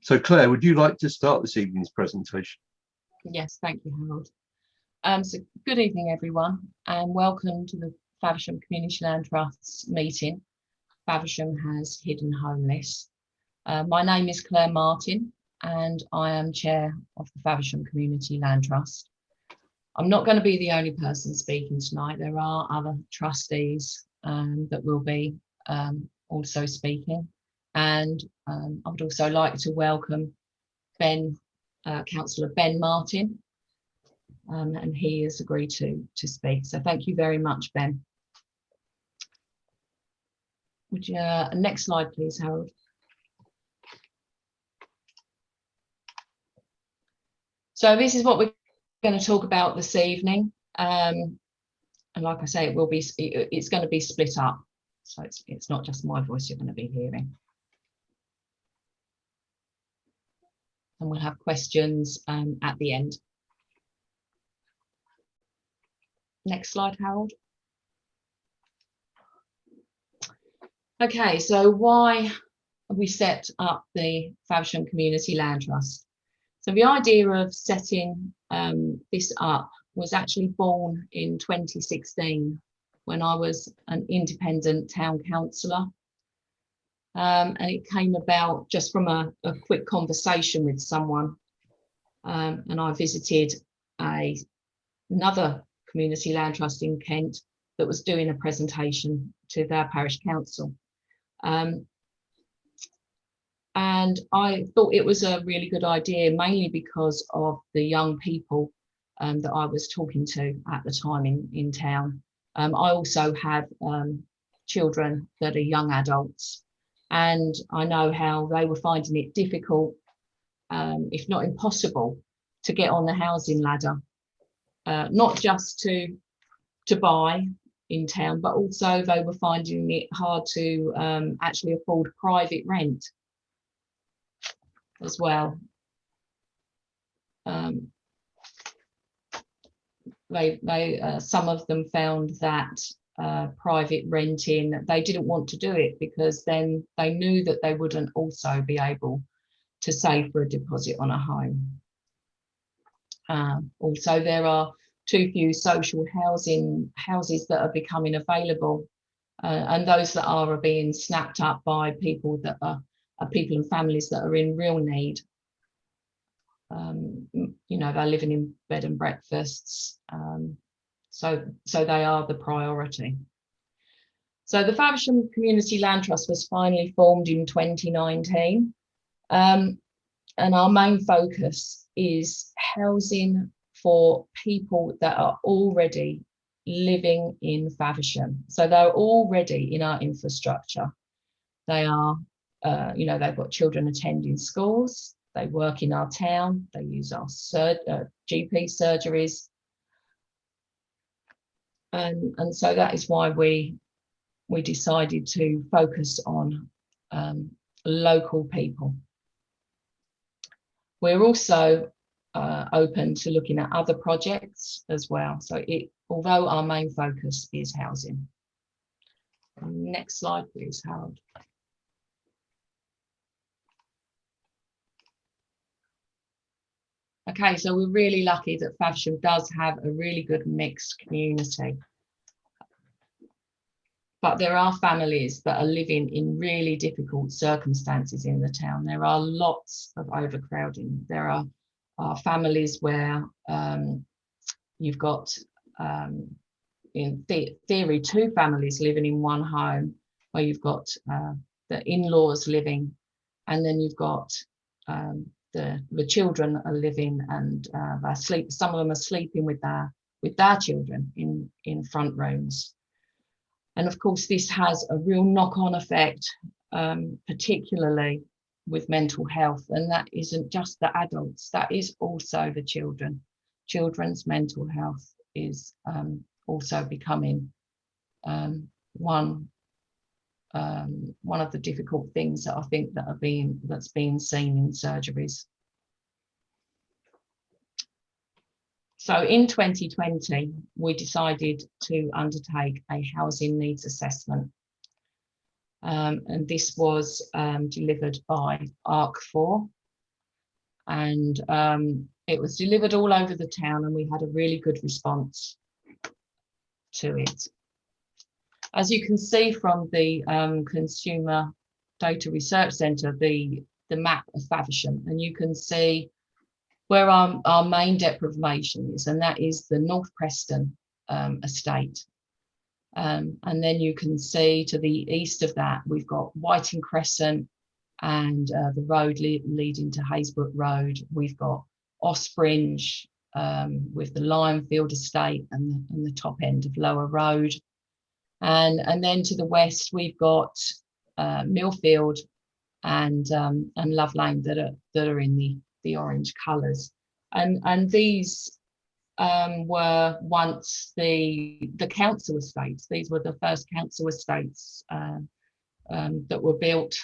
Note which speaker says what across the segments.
Speaker 1: So Claire, would you like to start this evening's presentation?
Speaker 2: Yes, thank you, Harold. So good evening, everyone, and welcome to the Faversham Community Land Trust's meeting. Faversham has hidden homeless. My name is Claire Martin, and I am chair of the Faversham Community Land Trust. I'm not going to be the only person speaking tonight. There are other trustees that will be also speaking. And I would also like to welcome Councillor Ben Martin, and he has agreed to speak. So thank you very much, Ben. Would you, next slide, please, Harold. So this is what we're going to talk about this evening. And like I say, it's going to be split up. So it's not just my voice you're going to be hearing. And we'll have questions at the end. Next slide, Harold. Okay, so why have we set up the Faversham Community Land Trust? So the idea of setting this up was actually born in 2016 when I was an independent town councillor. And it came about just from a quick conversation with someone. And I visited another community land trust in Kent that was doing a presentation to their parish council. And I thought it was a really good idea, mainly because of the young people that I was talking to at the time in town. I also have children that are young adults, and I know how they were finding it difficult, if not impossible, to get on the housing ladder, not just to buy in town, but also they were finding it hard to actually afford private rent as well. Some of them found that private renting, they didn't want to do it because then they knew that they wouldn't also be able to save for a deposit on a home. Also, there are too few social houses that are becoming available, and those that are being snapped up by people that are people and families that are in real need. You know, they're living in bed and breakfasts, so they are the priority. So the Faversham Community Land Trust was finally formed in 2019, and our main focus is housing for people that are already living in Faversham. So they're already in our infrastructure. They are, you know, they've got children attending schools, they work in our town, they use our GP surgeries. And so that is why we decided to focus on local people. We're also open to looking at other projects as well. So although our main focus is housing. Next slide, please, Harold. Okay, so we're really lucky that Faversham does have a really good mixed community. But there are families that are living in really difficult circumstances in the town. There are lots of overcrowding. There are families where you've got, in theory, two families living in one home, where you've got the in-laws living, and then you've got the children are living, and some of them are sleeping with their children in front rooms. And of course, this has a real knock-on effect, particularly with mental health. And that isn't just the adults, that is also the children. Children's mental health is also becoming one of the difficult things that I think that's being seen in surgeries. So in 2020, we decided to undertake a housing needs assessment. And this was delivered by ARC4, and it was delivered all over the town, and we had a really good response to it. As you can see from the Consumer Data Research Centre, the map of Faversham, and you can see where our main deprivation is, and that is the North Preston estate. And then you can see to the east of that, we've got Whiting Crescent and the road leading to Haysbrook Road. We've got Ospringe with the Lionfield estate and the top end of Lower Road. And then to the west, we've got Millfield and Love Lane that are in the orange colours. And these were once the council estates. These were the first council estates that were built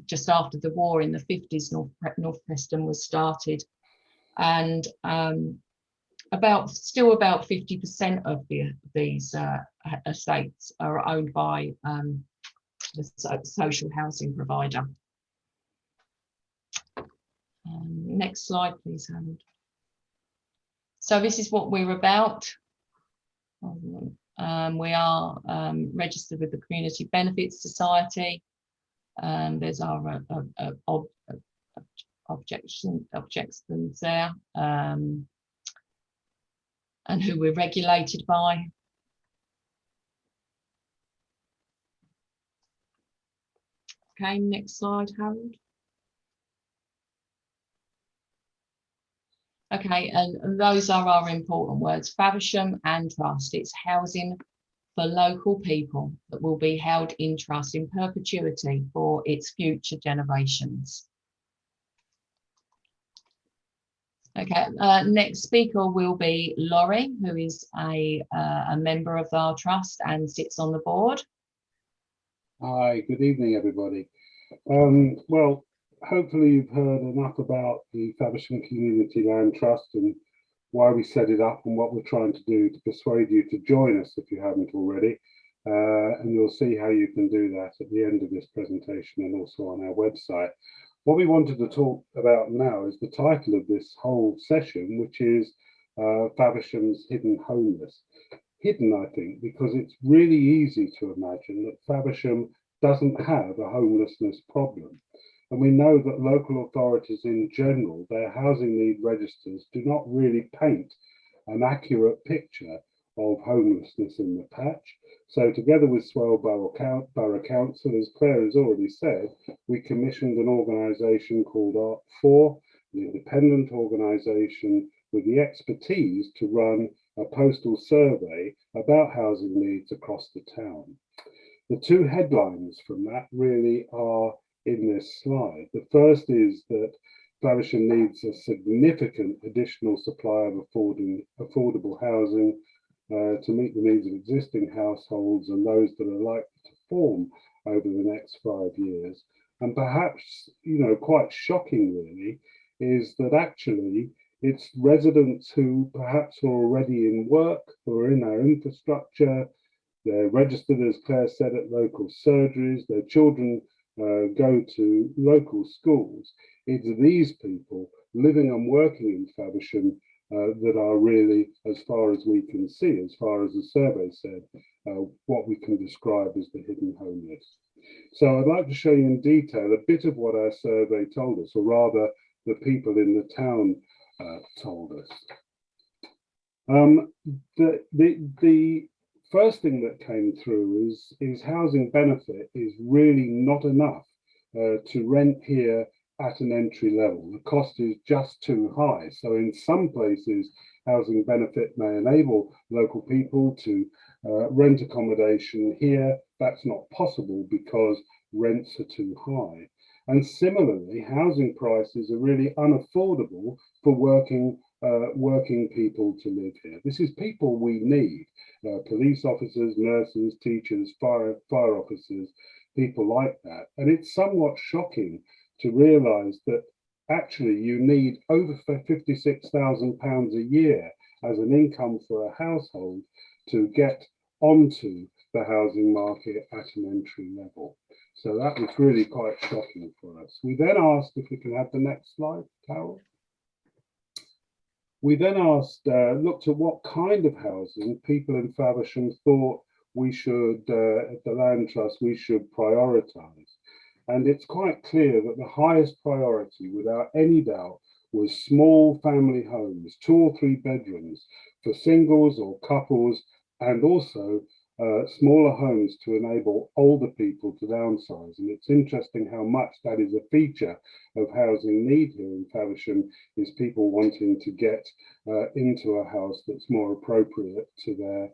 Speaker 2: just after the war in the 50s. North Preston was started, and still about 50% of these estates are owned by the social housing provider. Next slide, please, Harold. So this is what we're about. We are registered with the Community Benefits Society. There's our objections there, and who we're regulated by. Okay, next slide, Harold. Okay, and those are our important words: Faversham and trust. It's housing for local people that will be held in trust in perpetuity for its future generations. Okay, next speaker will be Laurie, who is a member of our trust and sits on the board.
Speaker 3: Hi, good evening, everybody. Well, hopefully you've heard enough about the Faversham Community Land Trust and why we set it up and what we're trying to do to persuade you to join us if you haven't already. And you'll see how you can do that at the end of this presentation and also on our website. What we wanted to talk about now is the title of this whole session, which is Faversham's Hidden Homeless. Hidden, I think, because it's really easy to imagine that Faversham doesn't have a homelessness problem. And we know that local authorities in general, their housing need registers do not really paint an accurate picture of homelessness in the patch. So together with Swale Borough Council, as Claire has already said, we commissioned an organisation called Art4, an independent organisation with the expertise to run a postal survey about housing needs across the town. The two headlines from that really are in this slide. The first is that Faversham needs a significant additional supply of affordable housing to meet the needs of existing households and those that are likely to form over the next 5 years. And perhaps, quite shocking really, is that actually it's residents who perhaps are already in work, who are in our infrastructure, they're registered, as Claire said, at local surgeries, their children go to local schools. It's these people living and working in Faversham that are really, as far as we can see, as far as the survey said, what we can describe as the hidden homeless. So I'd like to show you in detail a bit of what our survey told us, or rather the people in the town told us. The first thing that came through is housing benefit is really not enough to rent here at an entry level. The cost is just too high. So in some places, housing benefit may enable local people to rent accommodation. Here, that's not possible because rents are too high. And similarly, housing prices are really unaffordable for working people to live here. This is people we need, police officers, nurses, teachers, fire officers, people like that. And it's somewhat shocking to realise that actually you need over £56,000 a year as an income for a household to get onto the housing market at an entry level. So that was really quite shocking for us. We then asked if we can have the next slide, Carol. We then asked, looked at what kind of housing people in Faversham thought we should, at the Land Trust, we should prioritise. And it's quite clear that the highest priority, without any doubt, was small family homes, 2 or 3 bedrooms for singles or couples, and also smaller homes to enable older people to downsize. And it's interesting how much that is a feature of housing need here in Faversham, is people wanting to get into a house that's more appropriate to their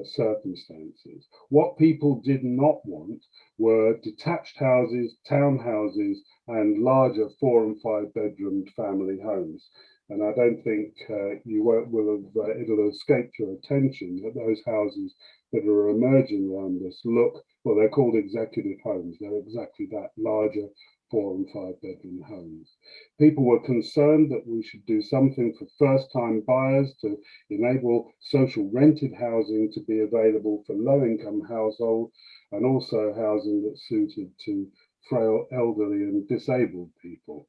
Speaker 3: circumstances. What people did not want were detached houses, townhouses, and larger 4 and 5 bedroomed family homes. And I don't think it'll escape your attention that those houses that are emerging around us look, well, they're called executive homes. They're exactly that, larger 4 and 5 bedroom homes. People were concerned that we should do something for first-time buyers to enable social rented housing to be available for low-income households, and also housing that's suited to frail, elderly and disabled people.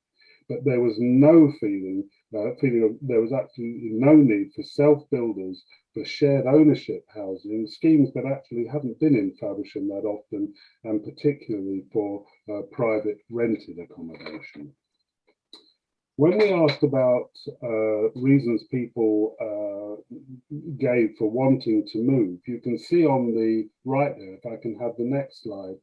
Speaker 3: But there was no feeling there was absolutely no need for self-builders for shared ownership housing, schemes that actually haven't been in Faversham that often, and particularly for private rented accommodation. When we asked about reasons people gave for wanting to move, you can see on the right there, if I can have the next slide,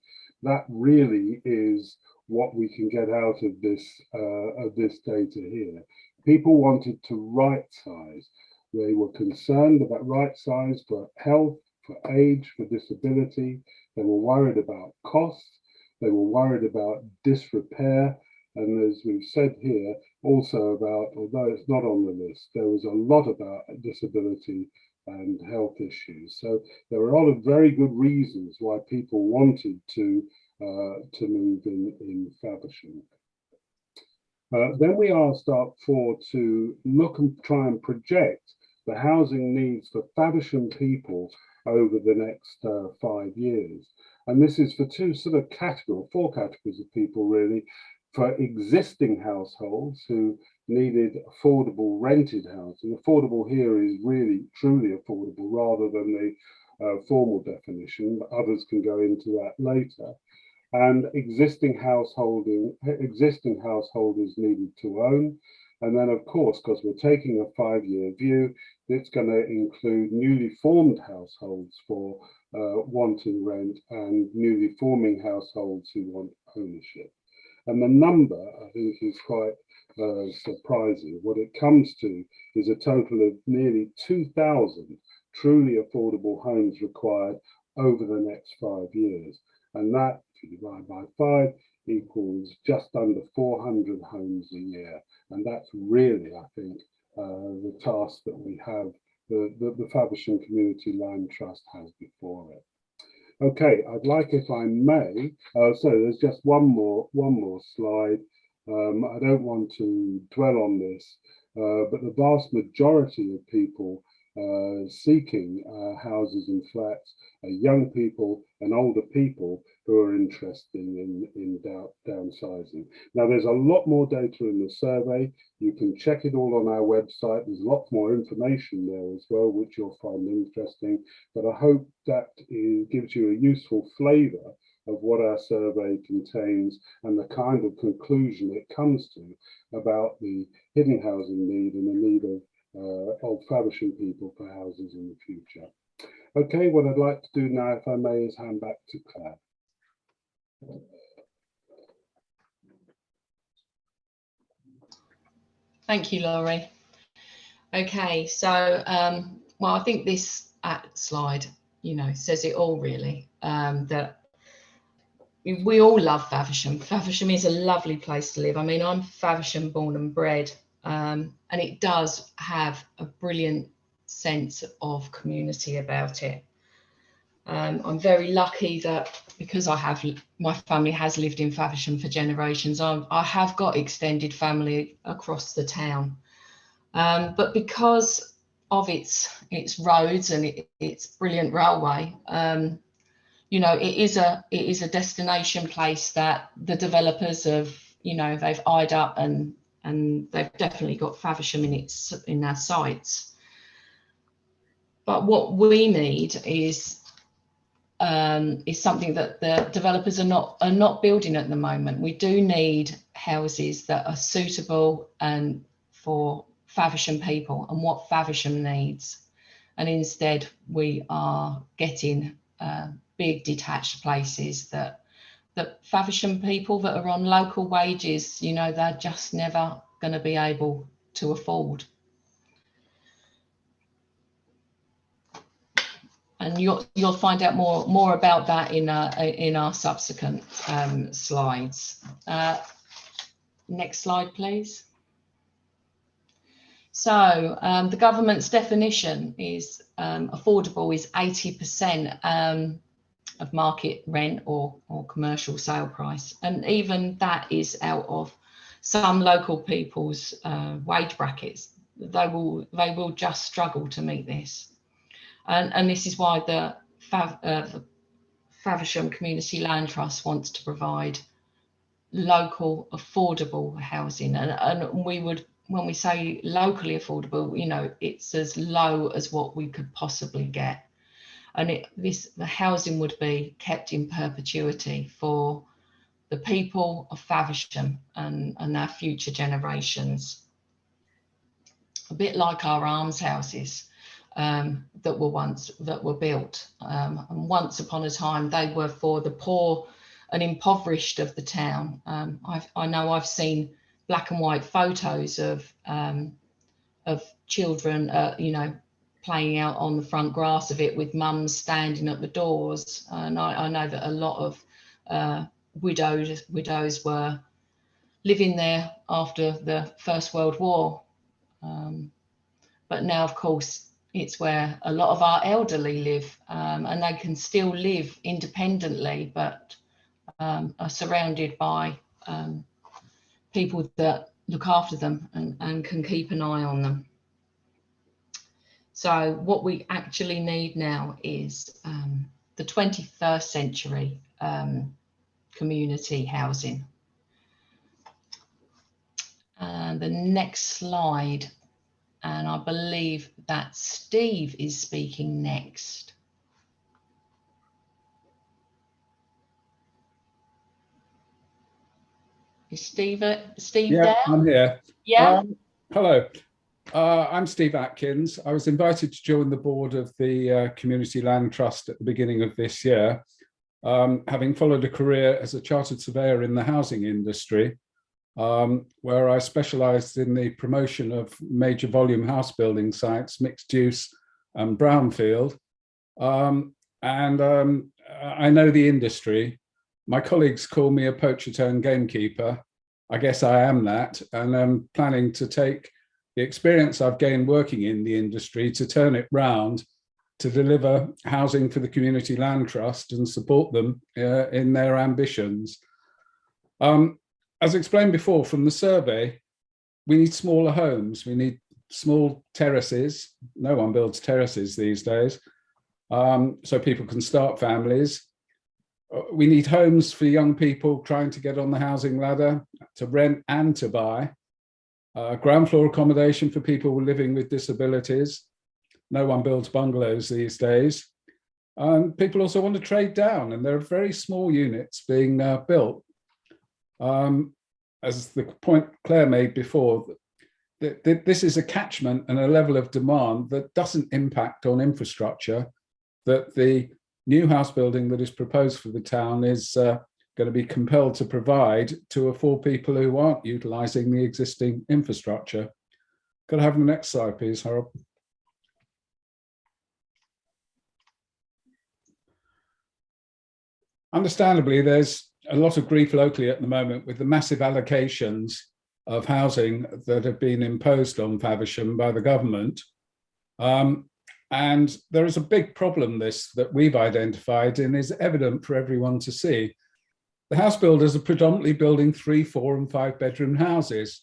Speaker 3: that really is what we can get out of this data here. People wanted to right size. They were concerned about right size for health, for age, for disability. They were worried about costs. They were worried about disrepair. And as we've said here, also about, although it's not on the list, there was a lot about disability and health issues. So there were a lot of very good reasons why people wanted to move in Faversham. Then we asked ARC4 to look and try and project the housing needs for Faversham people over the next 5 years. And this is for 4 categories of people really. For existing households who needed affordable rented housing. Affordable here is really truly affordable rather than the formal definition, but others can go into that later. And existing householders needed to own. And then of course, because we're taking a 5-year view, it's going to include newly formed households for wanting rent and newly forming households who want ownership. And the number, I think, is quite surprising. What it comes to is a total of nearly 2,000 truly affordable homes required over the next 5 years. And that, if you divide by 5, equals just under 400 homes a year. And that's really, I think, the task that we have, the Faversham Community Land Trust has before it. Okay, I'd like, if I may, so there's just one more slide. I don't want to dwell on this, but the vast majority of people seeking houses and flats are young people and older people who are interested in downsizing. Now, there's a lot more data in the survey. You can check it all on our website. There's lots more information there as well, which you'll find interesting. But I hope that gives you a useful flavour of what our survey contains and the kind of conclusion it comes to about the hidden housing need and the need of Faversham people for houses in the future. Okay, what I'd like to do now, if I may, is hand back to Claire.
Speaker 2: Thank you, Laurie. Okay, so well, I think this slide, says it all really. That we all love Faversham. Faversham is a lovely place to live. I mean, I'm Faversham born and bred, and it does have a brilliant sense of community about it. I'm very lucky that because my family has lived in Faversham for generations, I have got extended family across the town. But because of its roads and its brilliant railway, you know, it is a destination place that the developers have, you know, they've eyed up, and they've definitely got Faversham in their sights. But what we need is something that the developers are not building at the moment. We do need houses that are suitable and for Faversham people and what Faversham needs. And instead we are getting big detached places that Faversham people that are on local wages, you know, they're just never going to be able to afford. And you'll find out more about that in our subsequent slides. Next slide, please. So the government's definition is affordable is 80% of market rent or commercial sale price, and even that is out of some local people's wage brackets. They will just struggle to meet this. And this is why the Faversham Community Land Trust wants to provide local affordable housing. And we would, when we say locally affordable, you know, it's as low as what we could possibly get. And the housing would be kept in perpetuity for the people of Faversham and our future generations. A bit like our almshouses. That were built, and once upon a time they were for the poor and impoverished of the town. I know I've seen black and white photos of children, you know, playing out on the front grass of it with mums standing at the doors, and I know that a lot of widows were living there after the First World War, but now, of course, it's where a lot of our elderly live, and they can still live independently, but are surrounded by people that look after them and can keep an eye on them. So what we actually need now is the 21st century community housing. And the next slide. And I believe that Steve is speaking next. Is Steve there?
Speaker 4: I'm here.
Speaker 2: Yeah.
Speaker 4: Hello, I'm Steve Atkins. I was invited to join the board of the Community Land Trust at the beginning of this year, having followed a career as a chartered surveyor in the housing industry. Where I specialised in the promotion of major volume house building sites, mixed use and brownfield. I know the industry. My colleagues call me a poacher turned gamekeeper. I guess I am that, and I'm planning to take the experience I've gained working in the industry to turn it round to deliver housing for the Community Land Trust and support them in their ambitions. As explained before from the survey, we need smaller homes. We need small terraces. No one builds terraces these days, so people can start families. We need homes for young people trying to get on the housing ladder, to rent and to buy. Ground floor accommodation for people living with disabilities. No one builds bungalows these days. People also want to trade down, and there are very small units being built. As the point Claire made before, this is a catchment and a level of demand that doesn't impact on infrastructure, that the new house building that is proposed for the town is going to be compelled to provide to afford people who aren't utilising the existing infrastructure. Could I have the next slide, please, Harold? Understandably, there's a lot of grief locally at the moment with the massive allocations of housing that have been imposed on Faversham by the government. And there is a big problem that we've identified and is evident for everyone to see. The house builders are predominantly building 3, 4 and 5 bedroom houses.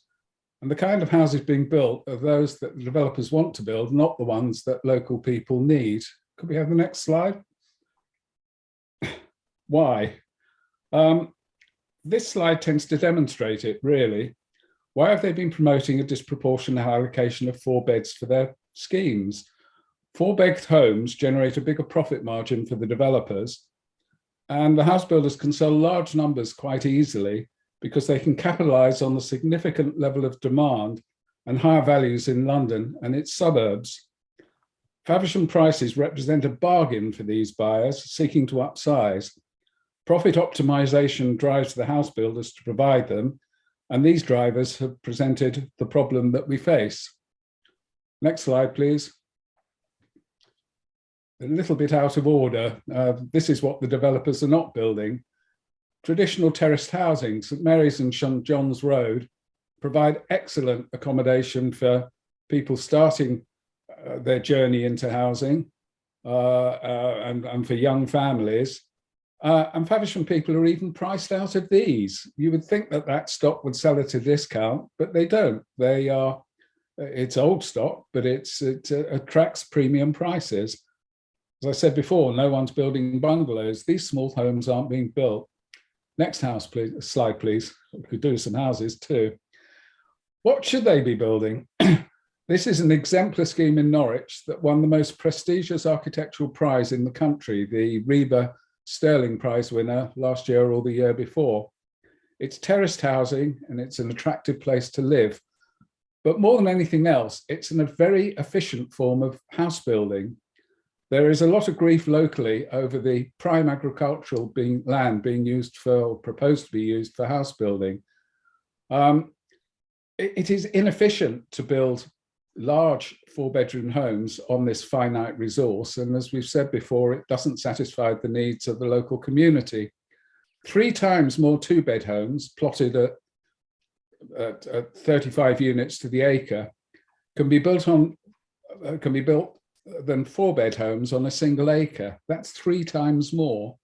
Speaker 4: And the kind of houses being built are those that the developers want to build, not the ones that local people need. Could we have the next slide? Why? This slide tends to demonstrate it, really. Why have they been promoting a disproportionate allocation of 4 beds for their schemes? 4-bed homes generate a bigger profit margin for the developers, and the house builders can sell large numbers quite easily because they can capitalise on the significant level of demand and higher values in London and its suburbs. Faversham prices represent a bargain for these buyers seeking to upsize. Profit optimisation drives the house builders to provide them, and these drivers have presented the problem that we face. Next slide, please. A little bit out of order. This is what the developers are not building. Traditional terraced housing, St Mary's and St John's Road, provide excellent accommodation for people starting their journey into housing and for young families. And Faversham people are even priced out of these. You would think that that stock would sell at a discount, but they don't. They are, it's old stock, but it attracts premium prices. As I said before, no one's building bungalows. These small homes aren't being built. Next house, please. Slide, please. We could do some houses too. What should they be building? This is an exemplar scheme in Norwich that won the most prestigious architectural prize in the country, the Reba Sterling Prize winner last year or the year before. It's terraced housing and it's an attractive place to live. But more than anything else, it's a very efficient form of house building. There is a lot of grief locally over the prime agricultural land being used for, or proposed to be used for house building. It is inefficient to build large 4-bedroom homes on this finite resource. And as we've said before, it doesn't satisfy the needs of the local community. 3 times more 2-bed homes plotted at 35 units to the acre can be built than 4-bed homes on a single acre. That's 3 times more.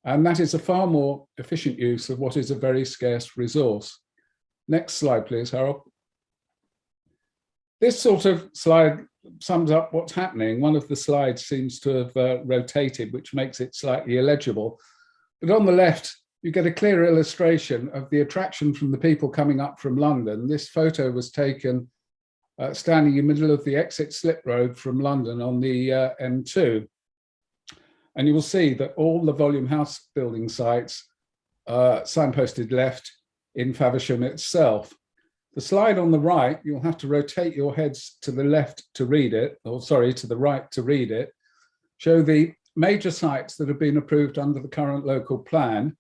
Speaker 4: And that is a far more efficient use of what is a very scarce resource. Next slide, please, Harold. This sort of slide sums up what's happening. One of the slides seems to have rotated, which makes it slightly illegible. But on the left, you get a clear illustration of the attraction from the people coming up from London. This photo was taken standing in the middle of the exit slip road from London on the M2. And you will see that all the volume house building sites signposted left in Faversham itself. The slide on the right, you'll have to rotate your heads to the left to read it, or sorry, to the right to read it, show the major sites that have been approved under the current local plan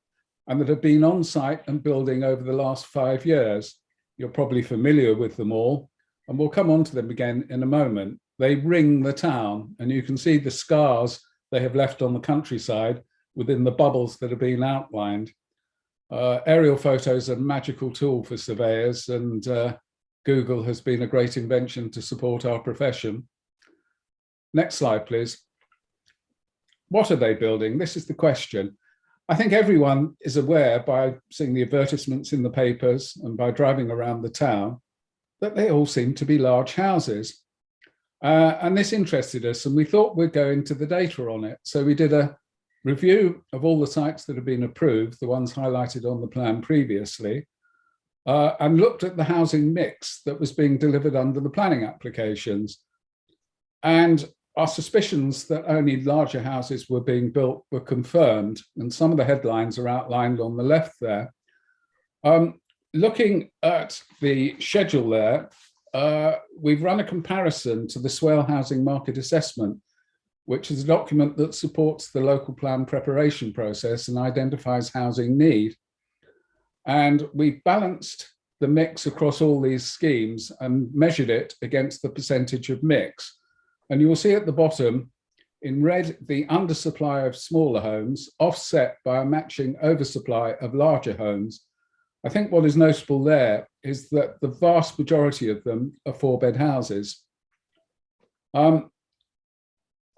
Speaker 4: and that have been on site and building over the last 5 years. You're probably familiar with them all, and we'll come on to them again in a moment. They ring the town, and you can see the scars they have left on the countryside within the bubbles that have been outlined. Aerial photos are a magical tool for surveyors, and Google has been a great invention to support our profession. Next slide, please. What are they building? This is the question. I think everyone is aware by seeing the advertisements in the papers and by driving around the town that they all seem to be large houses. And this interested us, and we thought we'd go into the data on it. So we did a review of all the sites that have been approved, the ones highlighted on the plan previously, and looked at the housing mix that was being delivered under the planning applications. And our suspicions that only larger houses were being built were confirmed, and some of the headlines are outlined on the left there. Looking at the schedule there, we've run a comparison to the Swale Housing Market Assessment, which is a document that supports the local plan preparation process and identifies housing need. And we balanced the mix across all these schemes and measured it against the percentage of mix. And you will see at the bottom, in red, the undersupply of smaller homes offset by a matching oversupply of larger homes. I think what is notable there is that the vast majority of them are 4-bed houses.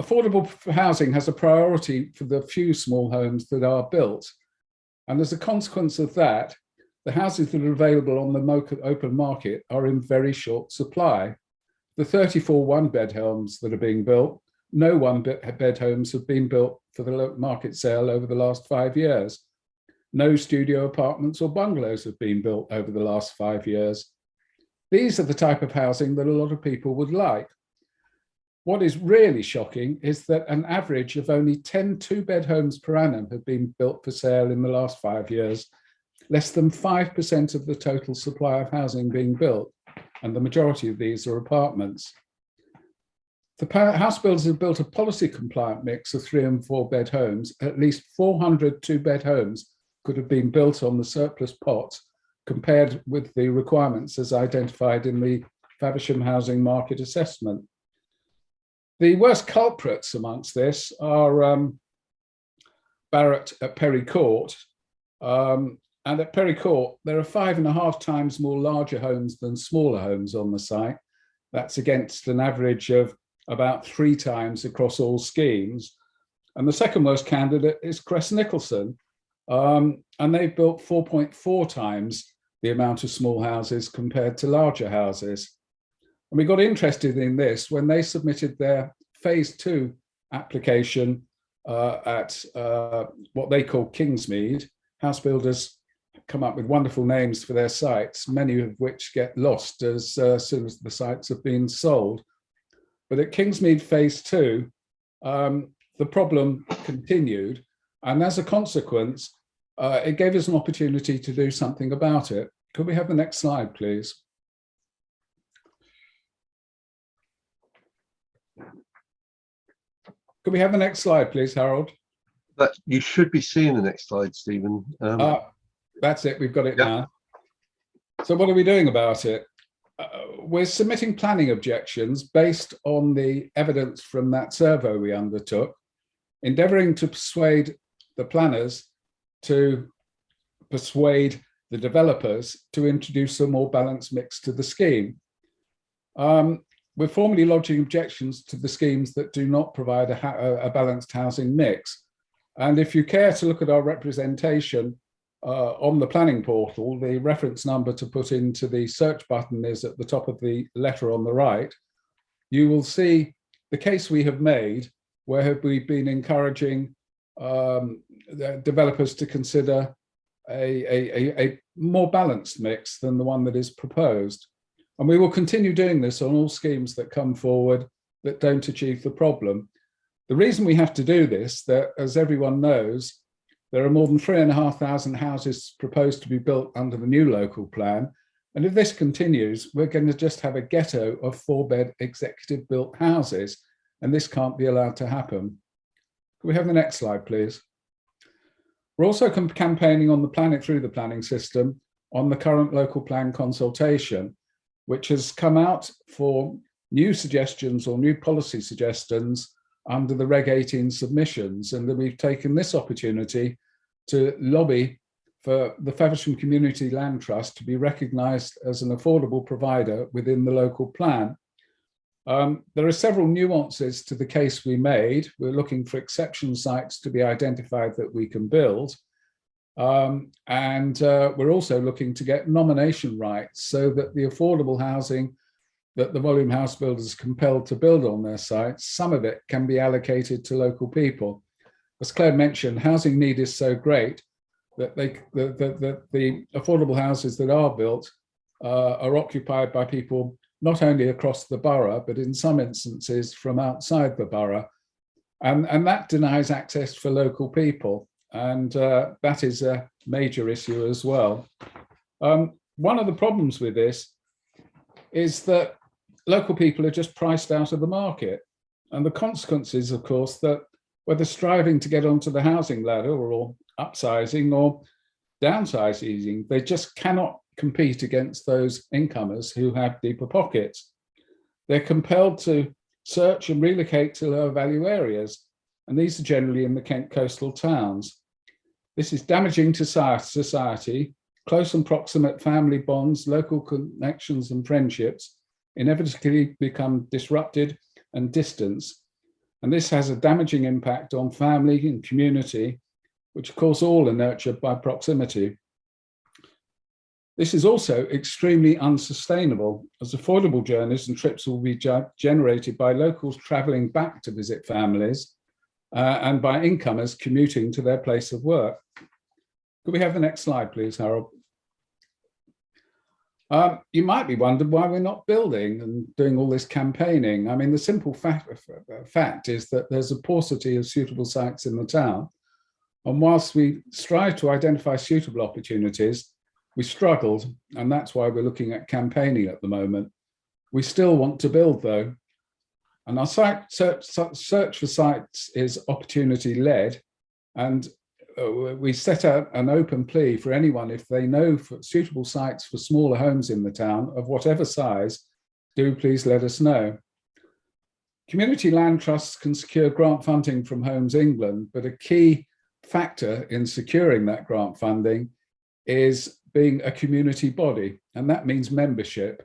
Speaker 4: Affordable housing has a priority for the few small homes that are built. And as a consequence of that, the houses that are available on the open market are in very short supply. The 34 1-bed homes that are being built no one-bed homes have been built for the market sale over the last 5 years. No studio apartments or bungalows have been built over the last 5 years. These are the type of housing that a lot of people would like. What is really shocking is that an average of only 10 two-bed homes per annum have been built for sale in the last 5 years, less than 5% of the total supply of housing being built, and the majority of these are apartments. The house builders have built a policy compliant mix of 3 and 4 bed homes. At least 400 two-bed homes could have been built on the surplus pot, compared with the requirements as identified in the Faversham Housing Market Assessment. The worst culprits amongst this are Barratt at Perry Court. And at Perry Court, there are 5.5 times more larger homes than smaller homes on the site. That's against an average of about 3 times across all schemes. And the second worst candidate is Crest Nicholson. And they've built 4.4 times the amount of small houses compared to larger houses. And we got interested in this when they submitted their phase 2 application at what they call Kingsmead. House builders come up with wonderful names for their sites, many of which get lost as soon as the sites have been sold. But at Kingsmead phase 2, the problem continued. And as a consequence, it gave us an opportunity to do something about it. Could we have the next slide, please? Could we have the next slide, please, Harold?
Speaker 1: But you should be seeing the next slide, Stephen.
Speaker 4: That's it, we've got it now. So what are we doing about it? We're submitting planning objections based on the evidence from that survey we undertook, endeavouring to persuade the planners to persuade the developers to introduce a more balanced mix to the scheme. We're formally lodging objections to the schemes that do not provide a balanced housing mix. And if you care to look at our representation on the planning portal, the reference number to put into the search button is at the top of the letter on the right. You will see the case we have made, where we've been encouraging the developers to consider a more balanced mix than the one that is proposed. And we will continue doing this on all schemes that come forward that don't achieve the problem. The reason we have to do this, that as everyone knows, there are more than 3,500 houses proposed to be built under the new local plan. And if this continues, we're going to just have a ghetto of 4-bed executive built houses. And this can't be allowed to happen. Can we have the next slide, please? We're also campaigning on the planning through the planning system on the current local plan consultation, which has come out for new suggestions or new policy suggestions under the Reg 18 submissions. And that we've taken this opportunity to lobby for the Faversham Community Land Trust to be recognised as an affordable provider within the local plan. There are several nuances to the case we made. We're looking for exception sites to be identified that we can build. We're also looking to get nomination rights so that the affordable housing that the volume house builders are compelled to build on their sites, some of it can be allocated to local people. As Claire mentioned, housing need is so great that the affordable houses that are built are occupied by people not only across the borough, but in some instances from outside the borough. And that denies access for local people. And that is a major issue as well. One of the problems with this is that local people are just priced out of the market. And the consequences, of course, that whether striving to get onto the housing ladder or upsizing or downsizing, they just cannot compete against those incomers who have deeper pockets. They're compelled to search and relocate to lower value areas, and these are generally in the Kent coastal towns. This is damaging to society. Close and proximate family bonds, local connections and friendships inevitably become disrupted and distanced. And this has a damaging impact on family and community, which of course all are nurtured by proximity. This is also extremely unsustainable, as affordable journeys and trips will be generated by locals travelling back to visit families and by incomers commuting to their place of work. Could we have the next slide, please, Harold? You might be wondering why we're not building and doing all this campaigning. I mean, the simple fact is that there's a paucity of suitable sites in the town. And whilst we strive to identify suitable opportunities, we struggled, and that's why we're looking at campaigning at the moment. We still want to build, though. And our search for sites is opportunity-led, and we set out an open plea for anyone, if they know suitable sites for smaller homes in the town of whatever size, do please let us know. Community land trusts can secure grant funding from Homes England, but a key factor in securing that grant funding is being a community body, and that means membership.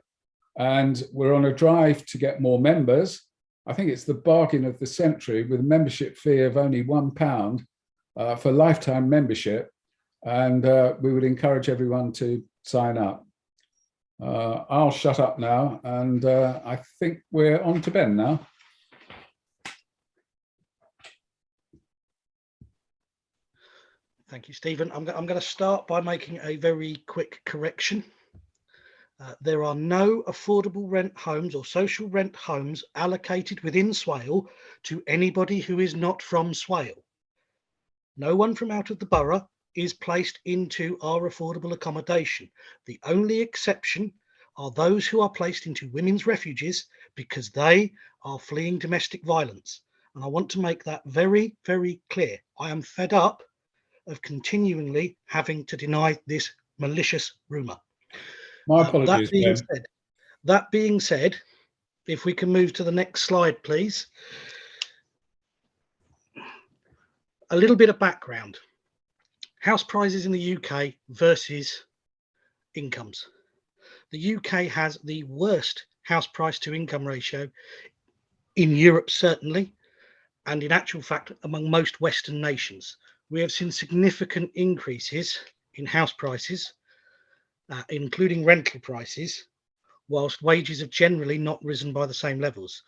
Speaker 4: And we're on a drive to get more members. I think it's the bargain of the century, with a membership fee of only £1 for lifetime membership, and we would encourage everyone to sign up. I'll shut up now, and I think we're on to Ben now.
Speaker 5: Thank you, Stephen. I'm going to start by making a very quick correction. There are no affordable rent homes or social rent homes allocated within Swale to anybody who is not from Swale. No one from out of the borough is placed into our affordable accommodation. The only exception are those who are placed into women's refuges because they are fleeing domestic violence. And I want to make that very, very clear. I am fed up of continually having to deny this malicious rumour.
Speaker 4: My apologies,
Speaker 5: that being said, if we can move to the next slide, please. A little bit of background. House prices in the UK versus incomes. The UK has the worst house price to income ratio in Europe, certainly, and in actual fact, among most Western nations. We have seen significant increases in house prices, including rental prices, whilst wages have generally not risen by the same levels.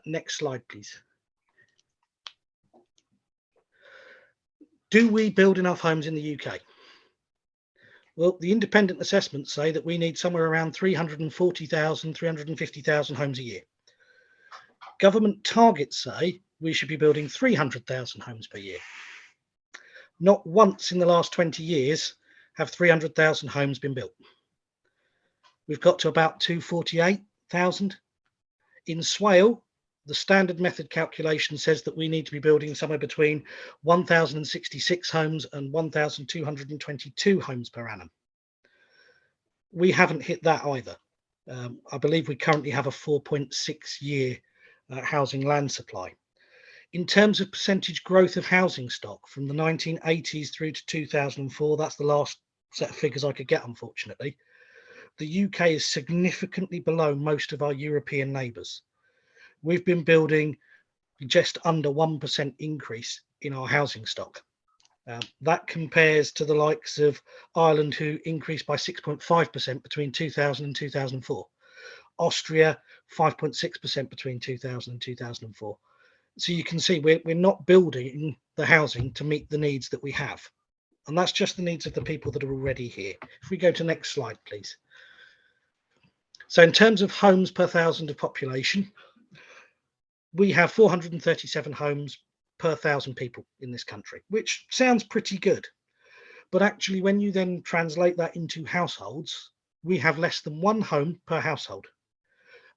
Speaker 5: Next slide, please. Do we build enough homes in the UK? Well, the independent assessments say that we need somewhere around 340,000, 350,000 homes a year. Government targets say we should be building 300,000 homes per year. Not once in the last 20 years have 300,000 homes been built. We've got to about 248,000. In Swale, the standard method calculation says that we need to be building somewhere between 1,066 homes and 1,222 homes per annum. We haven't hit that either. I believe we currently have a 4.6 year housing land supply. In terms of percentage growth of housing stock from the 1980s through to 2004, that's the last set of figures I could get, unfortunately. The UK is significantly below most of our European neighbours. We've been building just under 1% increase in our housing stock. That compares to the likes of Ireland, who increased by 6.5% between 2000 and 2004. Austria, 5.6% between 2000 and 2004. So you can see we're not building the housing to meet the needs that we have. And that's just the needs of the people that are already here. If we go to next slide, please. So in terms of homes per thousand of population, we have 437 homes per 1,000 people in this country, which sounds pretty good. But actually, when you then translate that into households, we have less than one home per household.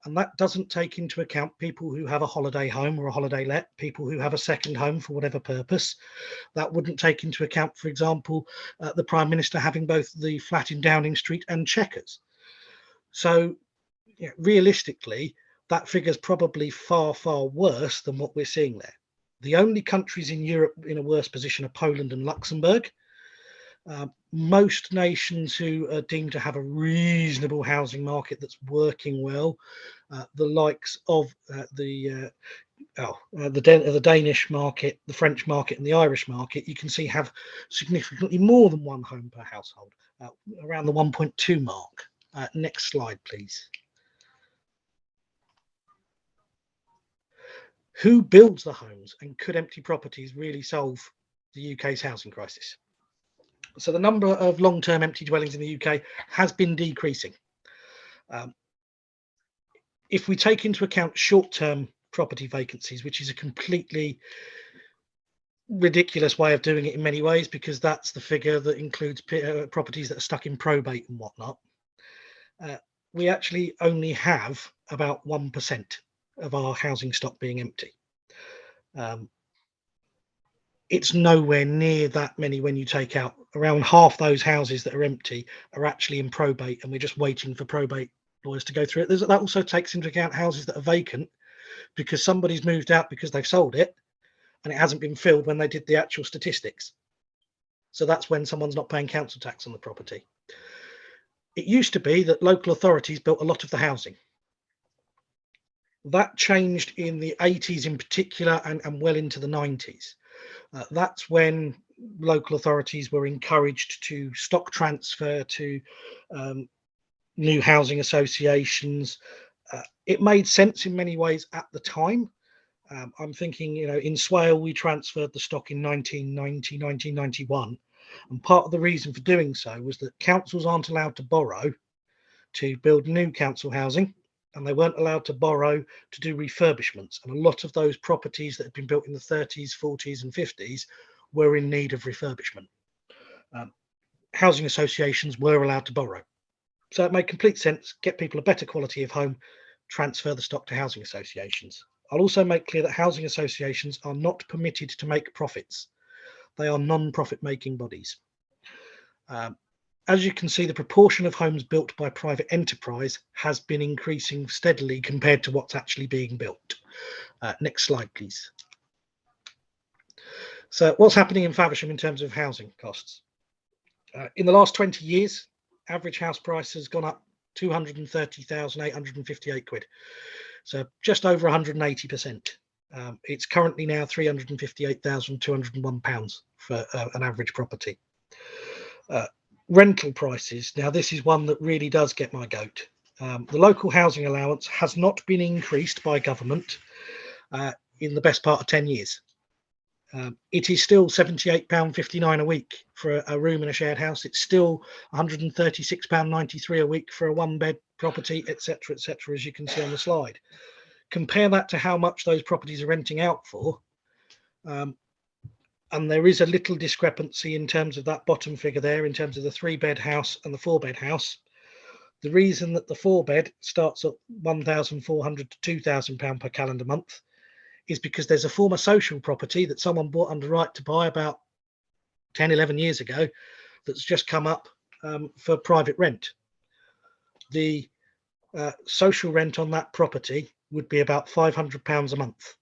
Speaker 5: And that doesn't take into account people who have a holiday home or a holiday let, people who have a second home for whatever purpose. That wouldn't take into account, for example, the Prime Minister having both the flat in Downing Street and Chequers. So realistically, that figure's probably far, far worse than what we're seeing there. The only countries in Europe in a worse position are Poland and Luxembourg. Most nations who are deemed to have a reasonable housing market that's working well, the likes of the Danish market, the French market and the Irish market, you can see have significantly more than one home per household. around the 1.2 mark. Next slide, please. Who builds the homes, and could empty properties really solve the UK's housing crisis? So the number of long-term empty dwellings in the UK has been decreasing. If we take into account short-term property vacancies, which is a completely ridiculous way of doing it in many ways, because that's the figure that includes properties that are stuck in probate and whatnot, we actually only have about 1% of our housing stock being empty. It's nowhere near that many when you take out around half those houses that are empty are actually in probate, and we're just waiting for probate lawyers to go through it. That also takes into account houses that are vacant because somebody's moved out because they've sold it and it hasn't been filled when they did the actual statistics. So that's when someone's not paying council tax on the property. It used to be that local authorities built a lot of the housing. That changed in the 80s in particular, and well into the 90s. That's when local authorities were encouraged to stock transfer to new housing associations. It made sense in many ways at the time. I'm thinking, in Swale, we transferred the stock in 1990, 1991. And part of the reason for doing so was that councils aren't allowed to borrow to build new council housing, and they weren't allowed to borrow to do refurbishments. And a lot of those properties that had been built in the 30s, 40s and 50s were in need of refurbishment. Housing associations were allowed to borrow. So it made complete sense, get people a better quality of home, transfer the stock to housing associations. I'll also make clear that housing associations are not permitted to make profits. They are non-profit making bodies. As you can see, the proportion of homes built by private enterprise has been increasing steadily compared to what's actually being built. Next slide, please. So what's happening in Faversham in terms of housing costs? In the last 20 years, average house price has gone up 230,858 quid. So just over 180%. It's currently now £358,201 for an average property. Rental prices. Now, this is one that really does get my goat. The local housing allowance has not been increased by government in the best part of 10 years. It is still £78.59 a week for a room in a shared house. It's still £136.93 a week for a one-bed property, etc., etc., as you can see on the slide. Compare that to how much those properties are renting out for, and there is a little discrepancy in terms of that bottom figure there, in terms of the 3-bed house and the 4-bed house. The reason that the 4-bed starts at £1,400 to £2,000 per calendar month is because there's a former social property that someone bought under right to buy about 10, 11 years ago that's just come up for private rent. The social rent on that property would be about £500 a month.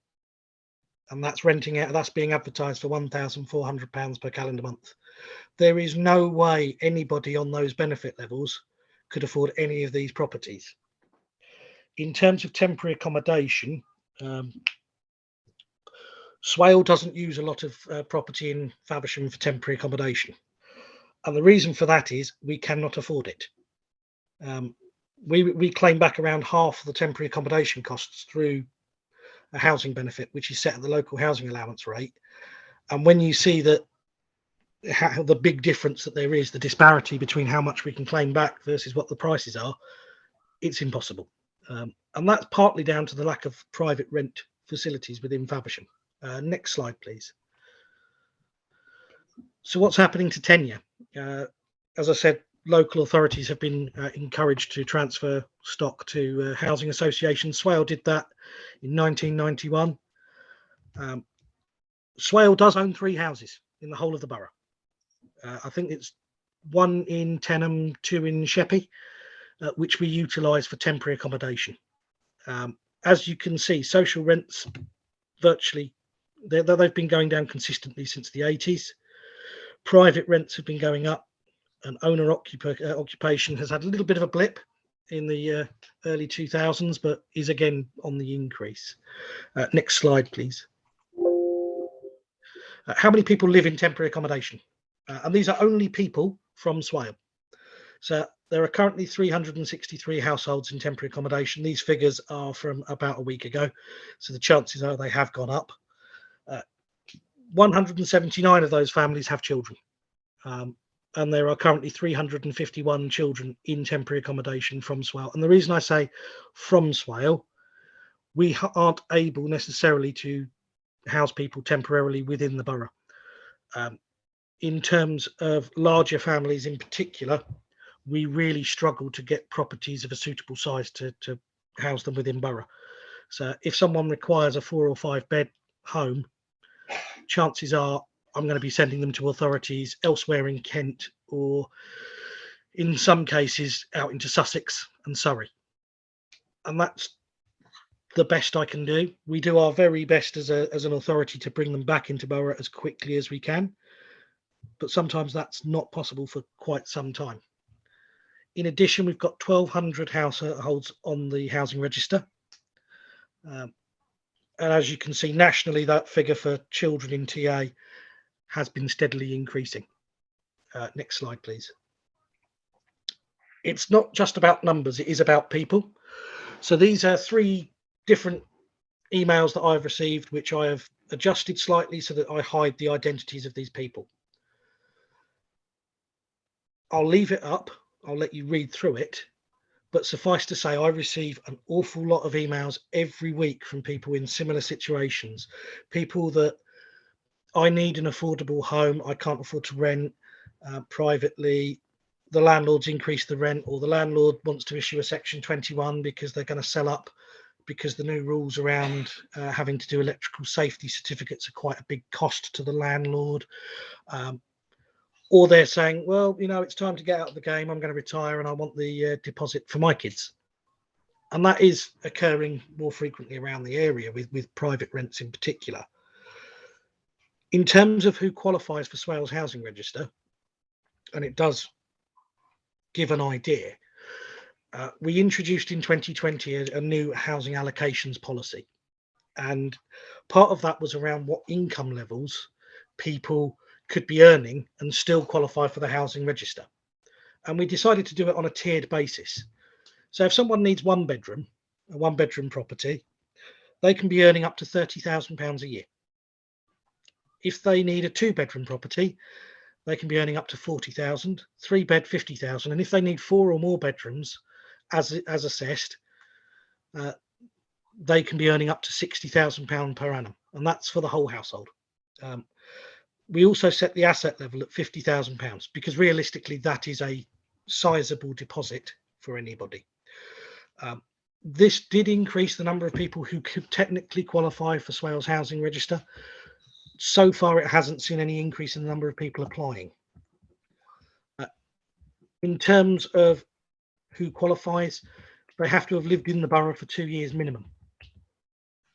Speaker 5: And that's renting out, that's being advertised for £1,400 per calendar month. There is no way anybody on those benefit levels could afford any of these properties. In terms of temporary accommodation, Swale doesn't use a lot of property in Faversham for temporary accommodation. And the reason for that is we cannot afford it. We claim back around half of the temporary accommodation costs through a housing benefit, which is set at the local housing allowance rate. And when you see that the big difference that there is, the disparity between how much we can claim back versus what the prices are, it's impossible. And that's partly down to the lack of private rent facilities within Faversham. Next slide, please. So what's happening to tenure? As I said, local authorities have been encouraged to transfer stock to housing associations. Swale did that in 1991. Swale does own 3 houses in the whole of the borough. I think it's 1 in Tenham, 2 in Sheppey, which we utilise for temporary accommodation. As you can see, social rents virtually, they've been going down consistently since the 80s. Private rents have been going up, and owner occupation has had a little bit of a blip in the early 2000s, but is again on the increase. Next slide, please. How many people live in temporary accommodation? And these are only people from Swale. So there are currently 363 households in temporary accommodation. These figures are from about a week ago, so the chances are they have gone up. 179 of those families have children, and there are currently 351 children in temporary accommodation from Swale. And the reason I say from Swale, we aren't able necessarily to house people temporarily within the borough. In terms of larger families in particular, we really struggle to get properties of a suitable size to house them within borough. So if someone requires a 4 or 5 bed home, chances are I'm going to be sending them to authorities elsewhere in Kent, or in some cases out into Sussex and Surrey. And that's the best I can do. We do our very best as an authority to bring them back into borough as quickly as we can, but sometimes that's not possible for quite some time. In addition, we've got 1,200 households on the housing register. And as you can see, nationally, that figure for children in TA has been steadily increasing. Next slide, please. It's not just about numbers, it is about people. So these are 3 different emails that I've received, which I have adjusted slightly so that I hide the identities of these people. I'll leave it up. I'll let you read through it. But suffice to say, I receive an awful lot of emails every week from people in similar situations. People that I need an affordable home, I can't afford to rent privately. The landlord's increased the rent, or the landlord wants to issue a Section 21 because they're going to sell up, because the new rules around having to do electrical safety certificates are quite a big cost to the landlord. Or they're saying, well, you know, it's time to get out of the game. I'm going to retire and I want the deposit for my kids. And that is occurring more frequently around the area with private rents in particular. In terms of who qualifies for Swale's housing register, and it does give an idea, we introduced in 2020 a new housing allocations policy. And part of that was around what income levels people could be earning and still qualify for the housing register. And we decided to do it on a tiered basis. So if someone needs a 1-bedroom property, they can be earning up to £30,000 a year. If they need a 2-bedroom property, they can be earning up to 40,000, 3-bed 50,000, and if they need 4 or more bedrooms, as assessed, they can be earning up to £60,000 per annum, and that's for the whole household. We also set the asset level at £50,000 because realistically that is a sizable deposit for anybody. This did increase the number of people who could technically qualify for Swale's housing register. So far, it hasn't seen any increase in the number of people applying. In terms of who qualifies, they have to have lived in the borough for 2 years minimum,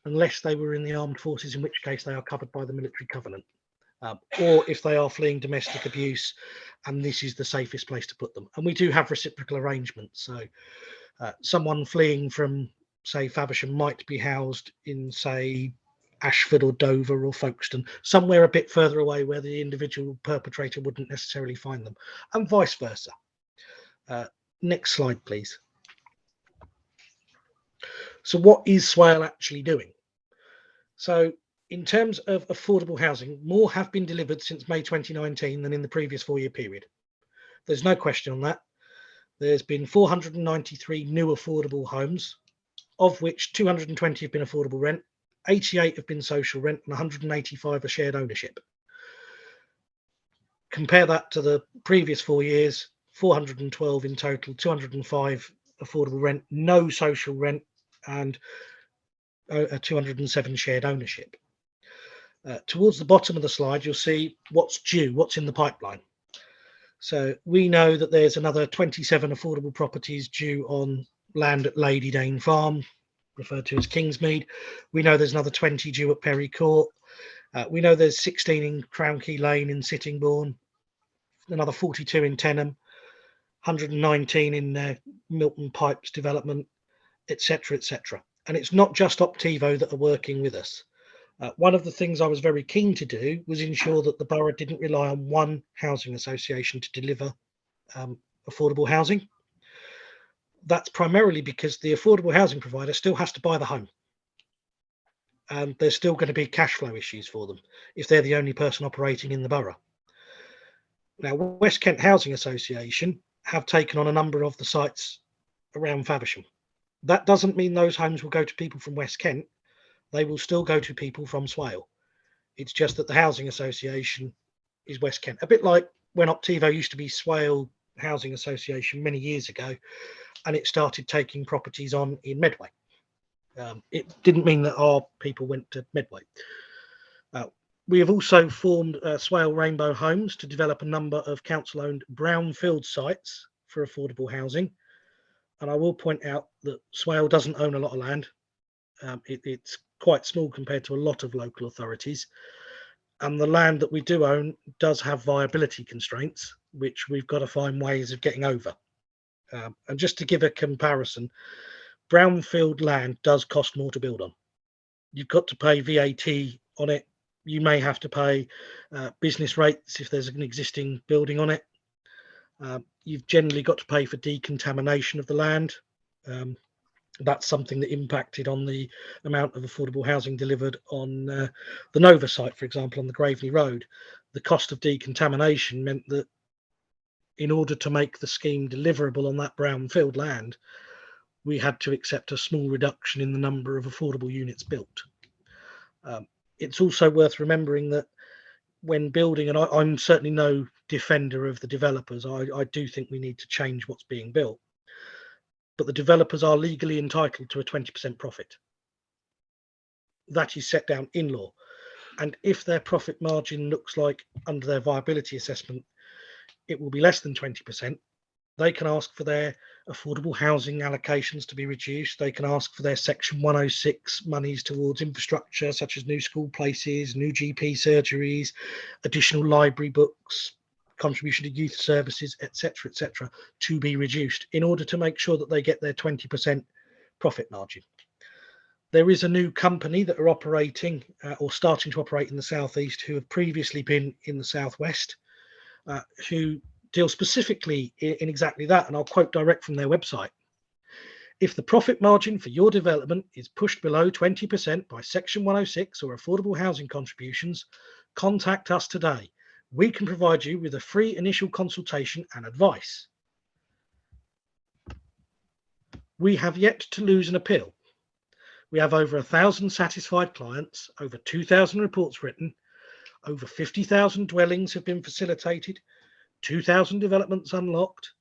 Speaker 5: unless they were in the armed forces, in which case they are covered by the military covenant. Or if they are fleeing domestic abuse, and this is the safest place to put them. And we do have reciprocal arrangements. So someone fleeing from, say, Faversham might be housed in, say, Ashford or Dover or Folkestone, somewhere a bit further away where the individual perpetrator wouldn't necessarily find them, and vice versa. Next slide, please. So what is Swale actually doing? So in terms of affordable housing, more have been delivered since May 2019 than in the previous 4-year period. There's no question on that. There's been 493 new affordable homes, of which 220 have been affordable rent, 88 have been social rent, and 185 are shared ownership. Compare that to the previous 4 years, 412 in total, 205 affordable rent, no social rent, and 207 shared ownership. Towards the bottom of the slide, you'll see what's due, what's in the pipeline. So we know that there's another 27 affordable properties due on land at Lady Dane Farm, referred to as Kingsmead. We know there's another 20 due at Perry Court. We know there's 16 in Crown Key Lane in Sittingbourne, another 42 in Tenham, 119 in Milton Pipes development, etc., etc. And it's not just Optivo that are working with us. One of the things I was very keen to do was ensure that the borough didn't rely on one housing association to deliver affordable housing. That's primarily because the affordable housing provider still has to buy the home. And there's still going to be cash flow issues for them if they're the only person operating in the borough. Now, West Kent Housing Association have taken on a number of the sites around Faversham. That doesn't mean those homes will go to people from West Kent. They will still go to people from Swale. It's just that the Housing Association is West Kent. A bit like when Optivo used to be Swale Housing Association many years ago, and it started taking properties on in Medway. It didn't mean that our people went to Medway. We have also formed Swale Rainbow Homes to develop a number of council-owned brownfield sites for affordable housing. And I will point out that Swale doesn't own a lot of land. It's quite small compared to a lot of local authorities. And the land that we do own does have viability constraints, which we've got to find ways of getting over. And just to give a comparison, brownfield land does cost more to build on. You've got to pay VAT on it. You may have to pay business rates if there's an existing building on it. You've generally got to pay for decontamination of the land. That's something that impacted on the amount of affordable housing delivered on the Nova site, for example, on the Graveley Road. The cost of decontamination meant that in order to make the scheme deliverable on that brownfield land, we had to accept a small reduction in the number of affordable units built. It's also worth remembering that when building, and I'm certainly no defender of the developers, I do think we need to change what's being built, but the developers are legally entitled to a 20% profit. That is set down in law. And if their profit margin looks like under their viability assessment, it will be less than 20%. They can ask for their affordable housing allocations to be reduced. They can ask for their Section 106 monies towards infrastructure, such as new school places, new GP surgeries, additional library books, contribution to youth services, etc., to be reduced in order to make sure that they get their 20% profit margin. There is a new company that are operating or starting to operate in the southeast who have previously been in the southwest, who deal specifically in exactly that, and I'll quote direct from their website. If the profit margin for your development is pushed below 20% by Section 106 or affordable housing contributions, contact us today. We can provide you with a free initial consultation and advice. We have yet to lose an appeal. We have over 1,000 satisfied clients, over 2,000 reports written, over 50,000 dwellings have been facilitated, 2,000 developments unlocked,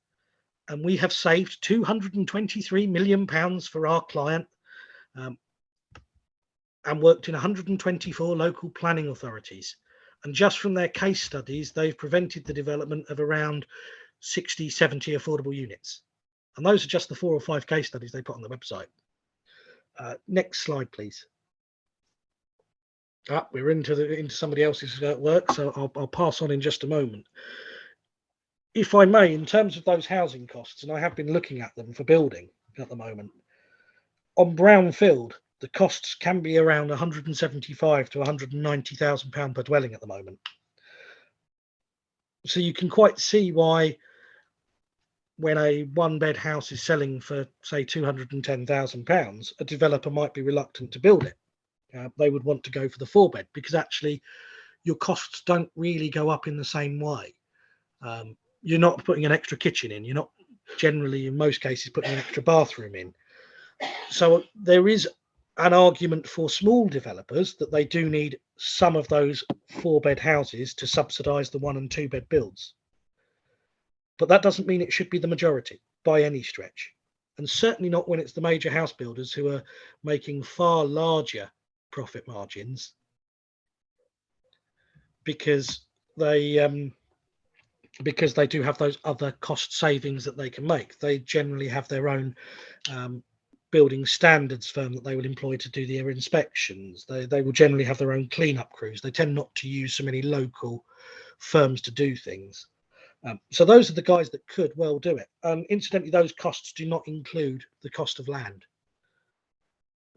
Speaker 5: and we have saved £223 million for our client and worked in 124 local planning authorities. And just from their case studies, they've prevented the development of around 60, 70 affordable units. And those are just the 4 or 5 case studies they put on the website. Next slide, please. We're into somebody else's work, so I'll pass on in just a moment. If I may, in terms of those housing costs, and I have been looking at them for building at the moment, on brownfield, the costs can be around £175,000 to £190,000 per dwelling at the moment. So you can quite see why, when a 1-bed house is selling for, say, £210,000, a developer might be reluctant to build it. They would want to go for the 4-bed because actually your costs don't really go up in the same way. You're not putting an extra kitchen in. You're not generally, in most cases, putting an extra bathroom in. So there is an argument for small developers that they do need some of those 4-bed houses to subsidise the 1- and 2-bed builds. But that doesn't mean it should be the majority by any stretch. And certainly not when it's the major house builders who are making far larger profit margins because they do have those other cost savings that they can make. They generally have their own building standards firm that they will employ to do their inspections. They will generally have their own cleanup crews. They tend not to use so many local firms to do things. So those are the guys that could well do it. Incidentally, those costs do not include the cost of land,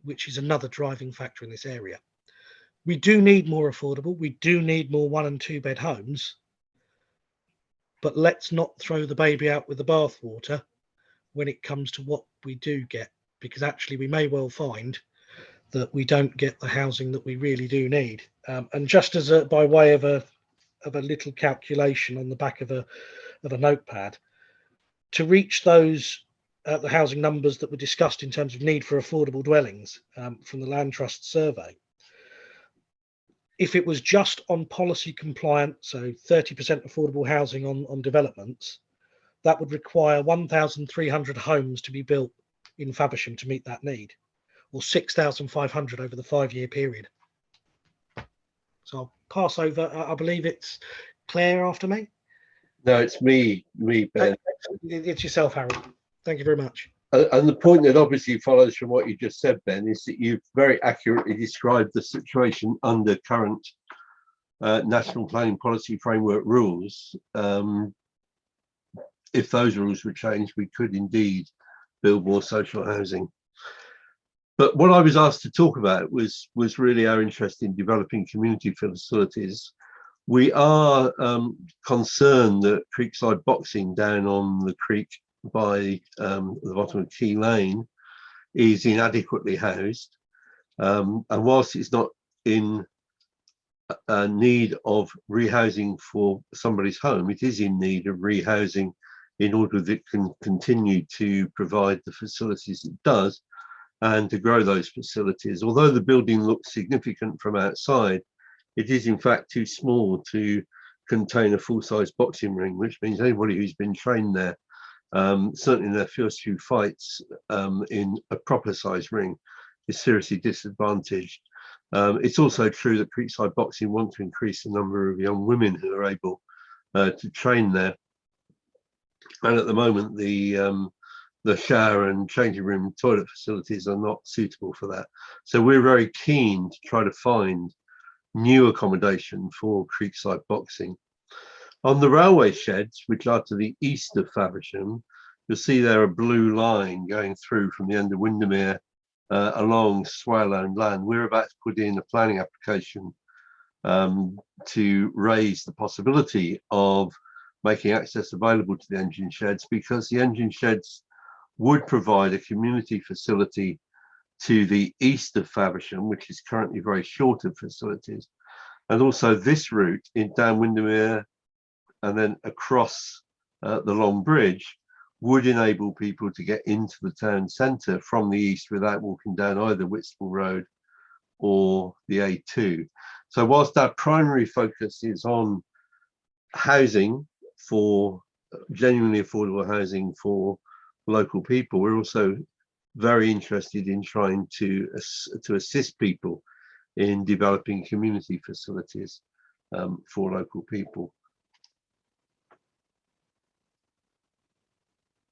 Speaker 5: which is another driving factor in this area. We do need more affordable. We do need more 1- and 2-bed homes. but let's not throw the baby out with the bathwater when it comes to what we do get, because actually we may well find that we don't get the housing that we really do need. And just as by way of a little calculation on the back of a notepad, to reach those the housing numbers that were discussed in terms of need for affordable dwellings from the Land Trust survey, if it was just on policy compliant, so 30% affordable housing on developments, that would require 1,300 homes to be built in Faversham to meet that need, or 6,500 over the 5-year period. So I'll pass over. I believe it's Claire after me.
Speaker 1: No, it's me, Ben.
Speaker 5: It's yourself, Harry. Thank you very much.
Speaker 1: And the point that obviously follows from what you just said, Ben, is that you've very accurately described the situation under current national planning policy framework rules. If those rules were changed, we could indeed build more social housing. But what I was asked to talk about was really our interest in developing community facilities. We are concerned that creekside boxing down on the creek by the bottom of Key Lane is inadequately housed, and whilst it's not in need of rehousing for somebody's home, it is in need of rehousing in order that it can continue to provide the facilities it does and to grow those facilities. Although the building looks significant from outside, it is in fact too small to contain a full-size boxing ring, which means anybody who's been trained there, certainly in their first few fights in a proper size ring, is seriously disadvantaged. It's also true that creekside boxing want to increase the number of young women who are able to train there. And at the moment, the shower and changing room toilet facilities are not suitable for that. So we're very keen to try to find new accommodation for creekside boxing. On the railway sheds, which are to the east of Faversham, you'll see there a blue line going through from the end of Windermere along swale-owned land. We're about to put in a planning application to raise the possibility of making access available to the engine sheds, because the engine sheds would provide a community facility to the east of Faversham, which is currently very short of facilities. And also this route in down Windermere and then across the Long Bridge would enable people to get into the town centre from the east without walking down either Whitstable Road or the A2. So whilst our primary focus is on housing for genuinely affordable housing for local people, we're also very interested in trying to assist people in developing community facilities for local people.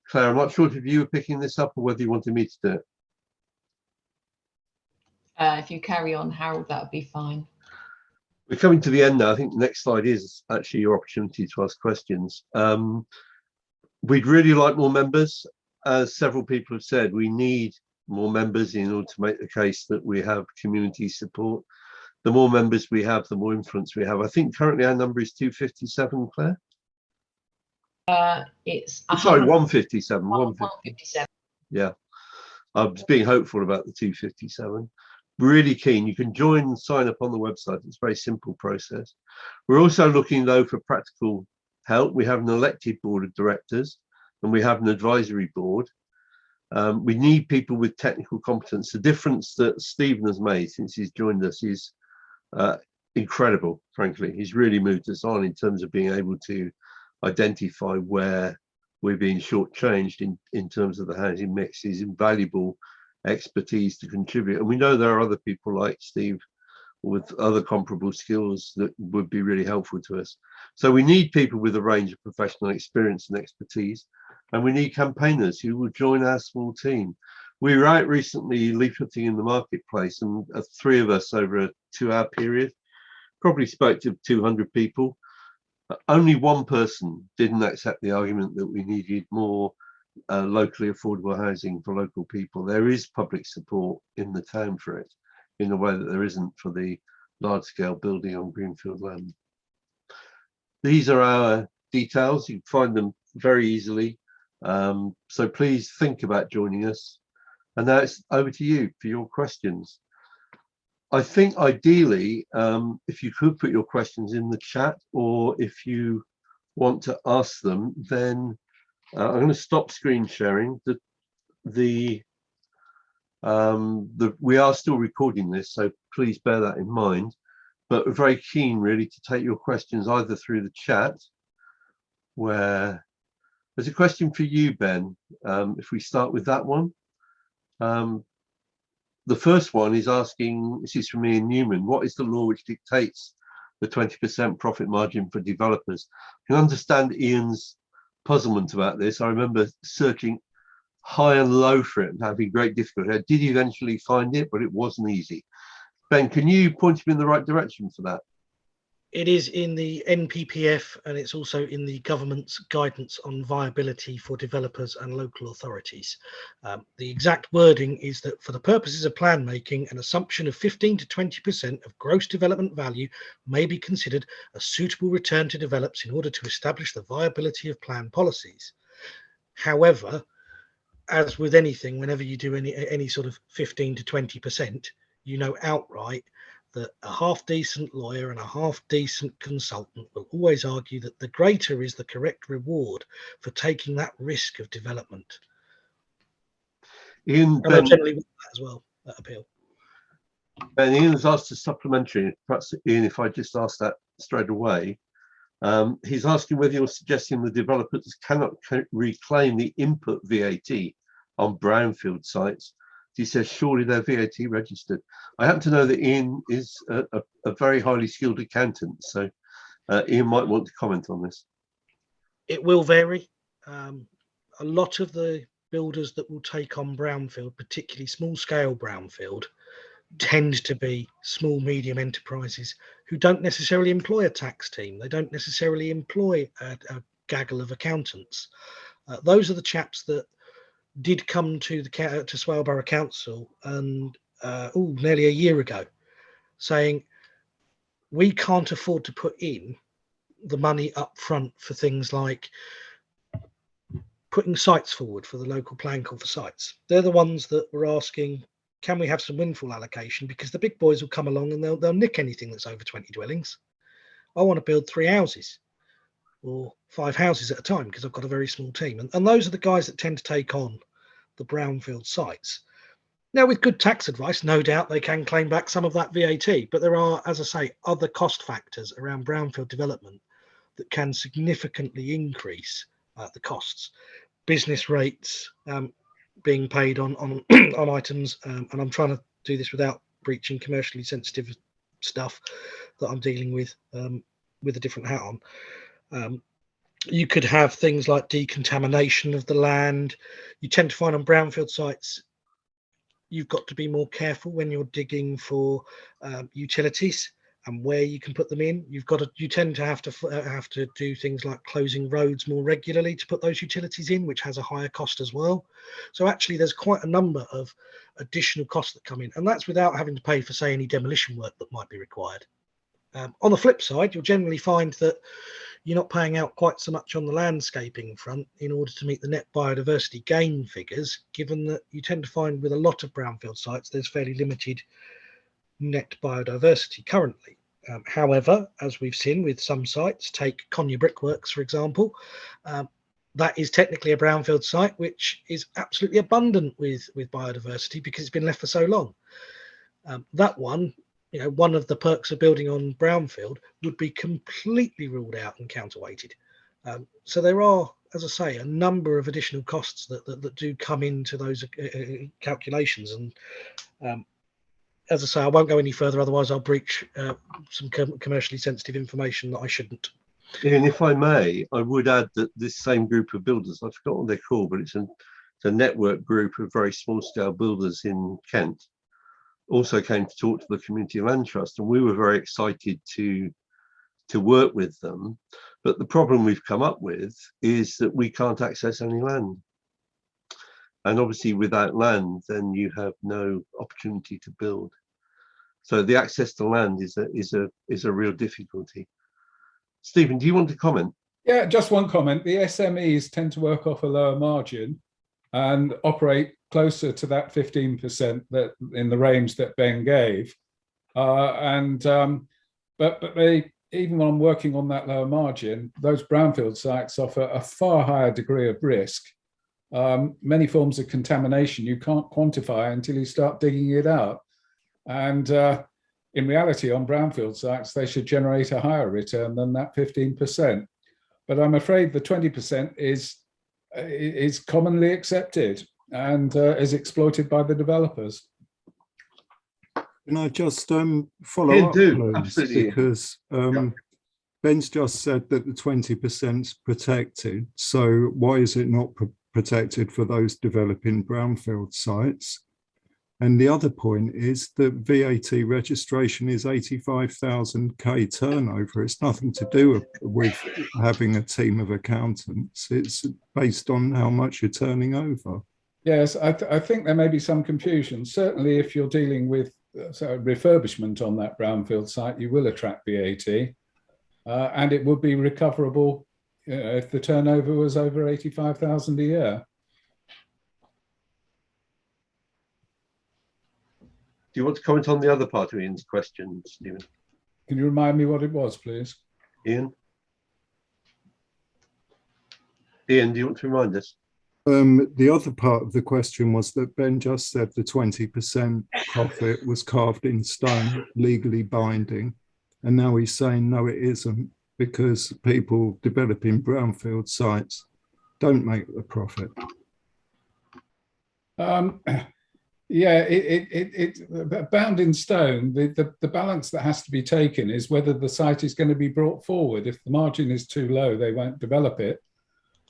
Speaker 1: Claire, I'm not sure if you were picking this up or whether you wanted me to do it.
Speaker 2: If you carry on, Harold, that would be fine.
Speaker 1: We're coming to the end now. I think the next slide is actually your opportunity to ask questions. We'd really like more members. As several people have said, we need more members in order to make the case that we have community support. The more members we have, the more influence we have. I think currently our number is 257, Claire?
Speaker 2: It's
Speaker 1: sorry, 157.
Speaker 2: 157.
Speaker 1: Yeah, I was being hopeful about the 257. Really keen. You can join and sign up on the website. It's a very simple process. We're also looking though for practical help. We have an elected board of directors and we have an advisory board. We need people with technical competence. The difference that Stephen has made since he's joined us is incredible, frankly. He's really moved us on in terms of being able to identify where we're being shortchanged in terms of the housing mix. Is invaluable expertise to contribute. And we know there are other people like Steve with other comparable skills that would be really helpful to us. So we need people with a range of professional experience and expertise. And we need campaigners who will join our small team. We were out recently leafleting in the marketplace, and 3 of us over a 2-hour period probably spoke to 200 people. Only one person didn't accept the argument that we needed more locally affordable housing for local people. There is public support in the town for it in a way that there isn't for the large-scale building on greenfield land. These are our details. You can find them very easily. So please think about joining us. And now it's over to you for your questions. I think ideally, if you could put your questions in the chat, or if you want to ask them, then I'm going to stop screen sharing. We are still recording this, so please bear that in mind. But we're very keen, really, to take your questions either through the chat, where there's a question for you, Ben. If we start with that one. The first one is asking, this is from Ian Newman, what is the law which dictates the 20% profit margin for developers? I can understand Ian's puzzlement about this. I remember searching high and low for it and having great difficulty. I did eventually find it, but it wasn't easy. Ben, can you point me in the right direction for that?
Speaker 5: It is in the NPPF, and it's also in the government's guidance on viability for developers and local authorities. The exact wording is that for the purposes of plan making, an assumption of 15 to 20% of gross development value may be considered a suitable return to developers in order to establish the viability of plan policies. However, as with anything, whenever you do any sort of 15 to 20%, you know outright that a half decent lawyer and a half decent consultant will always argue that the greater is the correct reward for taking that risk of development.
Speaker 1: Ian,
Speaker 5: And I generally want that as well, that appeal.
Speaker 1: Ben, Ian has asked a supplementary. Perhaps, Ian, if I just ask that straight away. He's asking whether you're suggesting the developers cannot reclaim the input VAT on brownfield sites. He says, surely they're VAT registered. I happen to know that Ian is a very highly skilled accountant, so Ian might want to comment on this.
Speaker 5: It will vary. A lot of the builders that will take on brownfield, particularly small scale brownfield, tend to be small, medium enterprises who don't necessarily employ a tax team. They don't necessarily employ a gaggle of accountants. Those are the chaps that did come to Swale Borough Council and nearly a year ago, saying we can't afford to put in the money up front for things like putting sites forward for the local plan call for sites. They're the ones that were asking, can we have some windfall allocation? Because the big boys will come along and they'll nick anything that's over 20 dwellings. I want to build 3 houses or 5 houses at a time because I've got a very small team. And those are the guys that tend to take on the brownfield sites. Now, with good tax advice, no doubt they can claim back some of that VAT, but there are, as I say, other cost factors around brownfield development that can significantly increase the costs. Business rates being paid on on items, and I'm trying to do this without breaching commercially sensitive stuff that I'm dealing with a different hat on. You could have things like decontamination of the land. You tend to find on brownfield sites, you've got to be more careful when you're digging for utilities and where you can put them in. You tend to have to do things like closing roads more regularly to put those utilities in, which has a higher cost as well. So actually, there's quite a number of additional costs that come in, and that's without having to pay for, say, any demolition work that might be required. On the flip side, you'll generally find that you're not paying out quite so much on the landscaping front in order to meet the net biodiversity gain figures, given that you tend to find with a lot of brownfield sites, there's fairly limited net biodiversity currently. However, as we've seen with some sites, take Conya Brickworks, for example, that is technically a brownfield site, which is absolutely abundant with biodiversity because it's been left for so long. That one, one of the perks of building on brownfield would be completely ruled out and counterweighted. So there are, as I say, a number of additional costs that do come into those calculations. And as I say, I won't go any further, otherwise I'll breach some commercially sensitive information that I shouldn't.
Speaker 1: Ian, if I may, I would add that this same group of builders, I forgot what they're called, but it's a network group of very small scale builders in Kent, also came to talk to the Community Land Trust, and we were very excited to work with them. But the problem we've come up with is that we can't access any land. And obviously without land, then you have no opportunity to build. So the access to land is a real difficulty. Stephen, do you want to comment?
Speaker 4: Yeah, just one comment. The SMEs tend to work off a lower margin and operate closer to that 15% that in the range that Ben gave. But they, even when I'm working on that lower margin, those brownfield sites offer a far higher degree of risk. Many forms of contamination you can't quantify until you start digging it out. And in reality, on brownfield sites, they should generate a higher return than that 15%. But I'm afraid the 20% is commonly accepted and is exploited by the developers.
Speaker 6: Can I just follow
Speaker 1: Yeah,
Speaker 6: up,
Speaker 1: do,
Speaker 6: please?
Speaker 1: absolutely.
Speaker 6: Because Ben's just said that the 20% is protected. So why is it not protected for those developing brownfield sites? And the other point is that VAT registration is 85,000K turnover. It's nothing to do with having a team of accountants. It's based on how much you're turning over.
Speaker 4: Yes, I think there may be some confusion. Certainly, if you're dealing with refurbishment on that brownfield site, you will attract VAT, and it would be recoverable if the turnover was over 85,000 a year.
Speaker 1: Do you want to comment on the other part of Ian's question, Stephen?
Speaker 4: Can you remind me what it was, please?
Speaker 1: Ian? Ian, do you want to remind us?
Speaker 6: The other part of the question was that Ben just said the 20% profit was carved in stone, legally binding. And now he's saying, no, it isn't, because people developing brownfield sites don't make the profit.
Speaker 4: Yeah, it's bound in stone. The balance that has to be taken is whether the site is going to be brought forward. If the margin is too low, they won't develop it,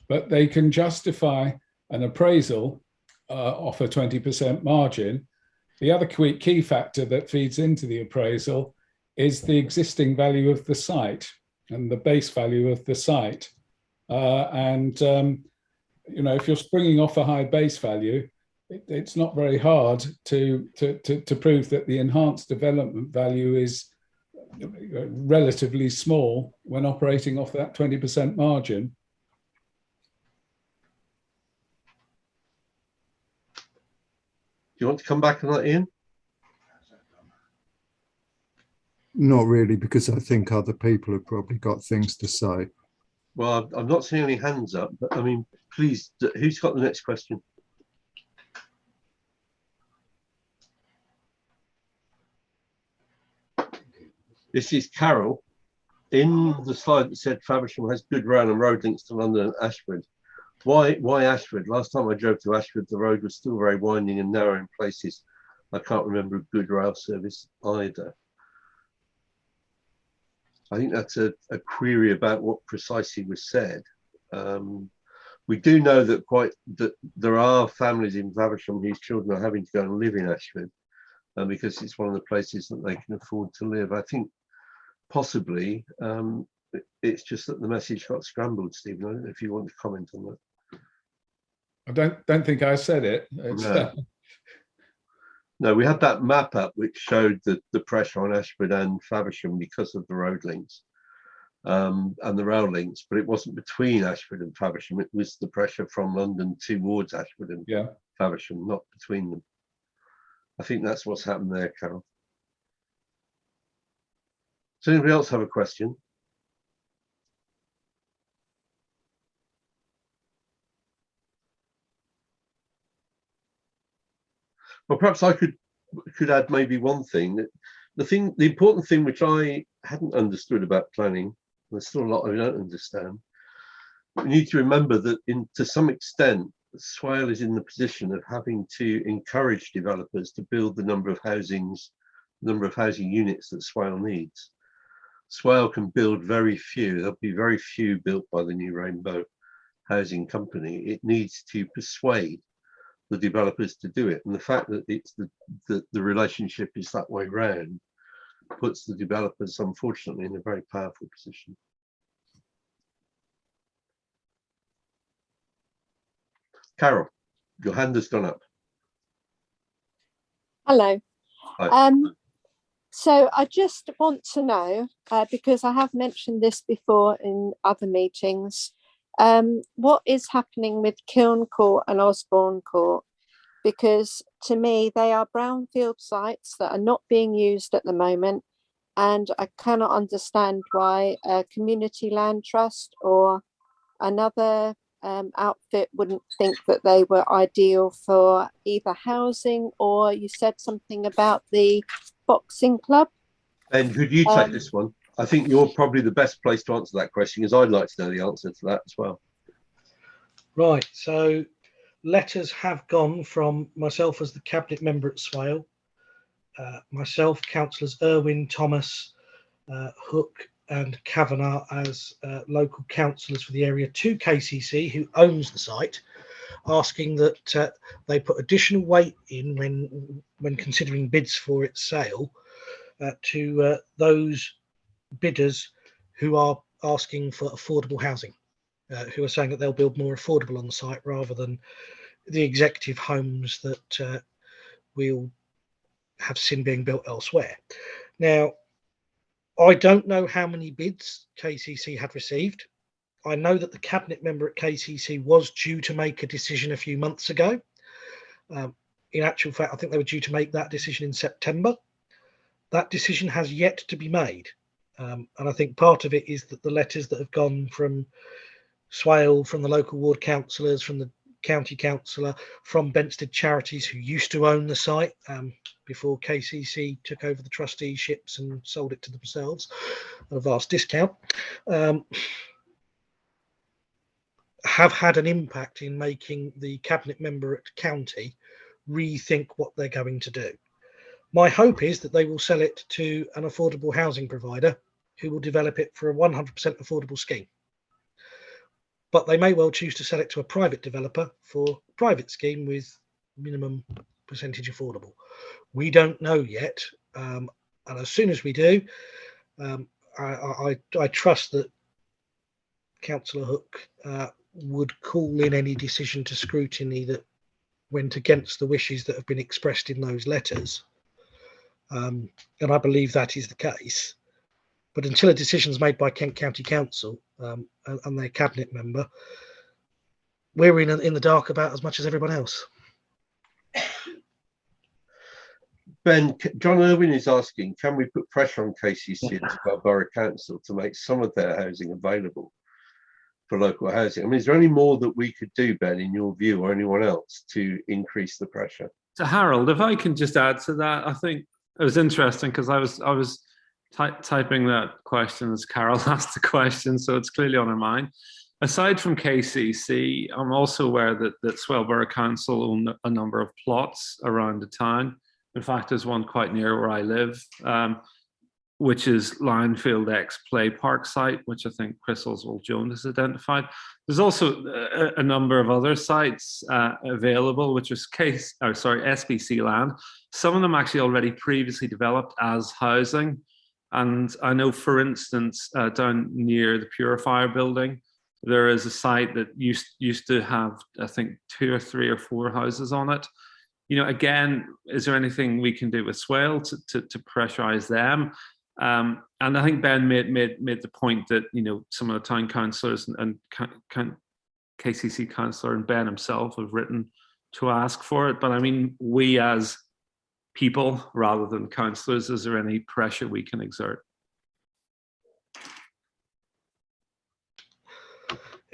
Speaker 4: but they can justify an appraisal off a 20% margin. The other key factor that feeds into the appraisal is the existing value of the site and the base value of the site. If you're springing off a high base value, it's not very hard to prove that the enhanced development value is relatively small when operating off that 20% margin.
Speaker 1: Do you want to come back on that, Ian?
Speaker 6: Not really, because I think other people have probably got things to say.
Speaker 1: Well, I'm not seeing any hands up, but I mean, please, who's got the next question? This is Carol. In the slide that said Faversham has good rail and road links to London and Ashford. Why Ashford? Last time I drove to Ashford, the road was still very winding and narrow in places. I can't remember a good rail service either. I think that's a query about what precisely was said. We do know that there are families in Faversham whose children are having to go and live in Ashford because it's one of the places that they can afford to live. I think possibly it's just that the message got scrambled, Stephen. I don't know if you want to comment on that.
Speaker 4: I don't think I said it.
Speaker 1: No, we had that map up which showed the pressure on Ashford and Faversham because of the road links and the rail links, but it wasn't between Ashford and Faversham. It was the pressure from London towards Ashford and Faversham, not between them. I think that's what's happened there, Carol. Does anybody else have a question? Well, perhaps I could add maybe one thing. The important thing which I hadn't understood about planning, there's still a lot I don't understand. We need to remember that to some extent, Swale is in the position of having to encourage developers to build the number of housing units that Swale needs. Swale can build very few. There'll be very few built by the new Rainbow Housing Company. It needs to persuade the developers to do it, and the fact that it's the relationship is that way round puts the developers, unfortunately, in a very powerful position. Carol, your hand has gone up.
Speaker 7: Hello.
Speaker 1: Hi.
Speaker 7: So I just want to know, because I have mentioned this before in other meetings, what is happening with Kiln Court and Osborne Court? Because to me, they are brownfield sites that are not being used at the moment. And I cannot understand why a community land trust or another outfit wouldn't think that they were ideal for either housing, or you said something about the boxing club.
Speaker 1: Ben, could you take this one? I think you're probably the best place to answer that question, because I'd like to know the answer to that as well.
Speaker 5: Right, so letters have gone from myself as the cabinet member at Swale, myself, councillors Irwin, Thomas, Hook and Kavanagh as local councillors for the area, to KCC, who owns the site, asking that they put additional weight in when considering bids for its sale to those bidders who are asking for affordable housing, who are saying that they'll build more affordable on the site rather than the executive homes that we'll have seen being built elsewhere. Now, I don't know how many bids KCC had received. I know that the cabinet member at KCC was due to make a decision a few months ago. In actual fact, I think they were due to make that decision in September. That decision has yet to be made. And I think part of it is that the letters that have gone from Swale, from the local ward councillors, from the county councillor, from Benstead Charities, who used to own the site before KCC took over the trusteeships and sold it to themselves at a vast discount, have had an impact in making the cabinet member at county rethink what they're going to do. My hope is that they will sell it to an affordable housing provider who will develop it for a 100% affordable scheme. But they may well choose to sell it to a private developer for a private scheme with minimum percentage affordable. We don't know yet. And as soon as we do, I trust that Councillor Hook would call in any decision to scrutiny that went against the wishes that have been expressed in those letters. And I believe that is the case. But until a decision is made by Kent County Council and their cabinet member, we're in the dark about as much as everyone else.
Speaker 1: Ben, John Irwin is asking, can we put pressure on KCC and our borough council to make some of their housing available for local housing? I mean, is there any more that we could do, Ben, in your view, or anyone else, to increase the pressure?
Speaker 8: So Harold, if I can just add to that, I think it was interesting because I was typing that question as Carol asked the question, so it's clearly on her mind. Aside from KCC, I'm also aware that Swale Borough Council own a number of plots around the town. In fact, there's one quite near where I live, which is Lionfield X Play Park site, which I think Chris Oswald-Jones has identified. There's also a number of other sites available, which is SBC land. Some of them actually already previously developed as housing. And I know, for instance, down near the Purifier building, there is a site that used to have, I think, 2 or 3 or 4 houses on it. You know, again, is there anything we can do with Swale to pressurize them? And I think Ben made the point that, you know, some of the town councillors and KCC councillor and Ben himself have written to ask for it. But I mean, we as people rather than councillors, is there any pressure we can exert?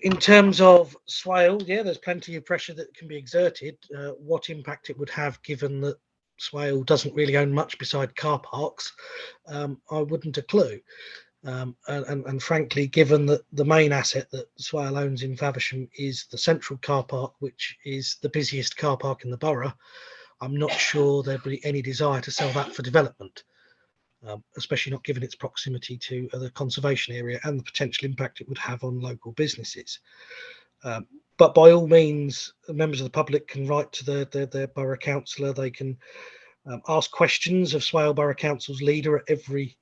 Speaker 5: In terms of Swale, yeah, there's plenty of pressure that can be exerted. What impact it would have, given that Swale doesn't really own much beside car parks, I wouldn't a clue. And frankly, given that the main asset that Swale owns in Faversham is the central car park, which is the busiest car park in the borough, I'm not sure there'd be any desire to sell that for development, especially not given its proximity to the conservation area and the potential impact it would have on local businesses. But by all means, members of the public can write to their borough councillor. They can ask questions of Swale Borough Council's leader at every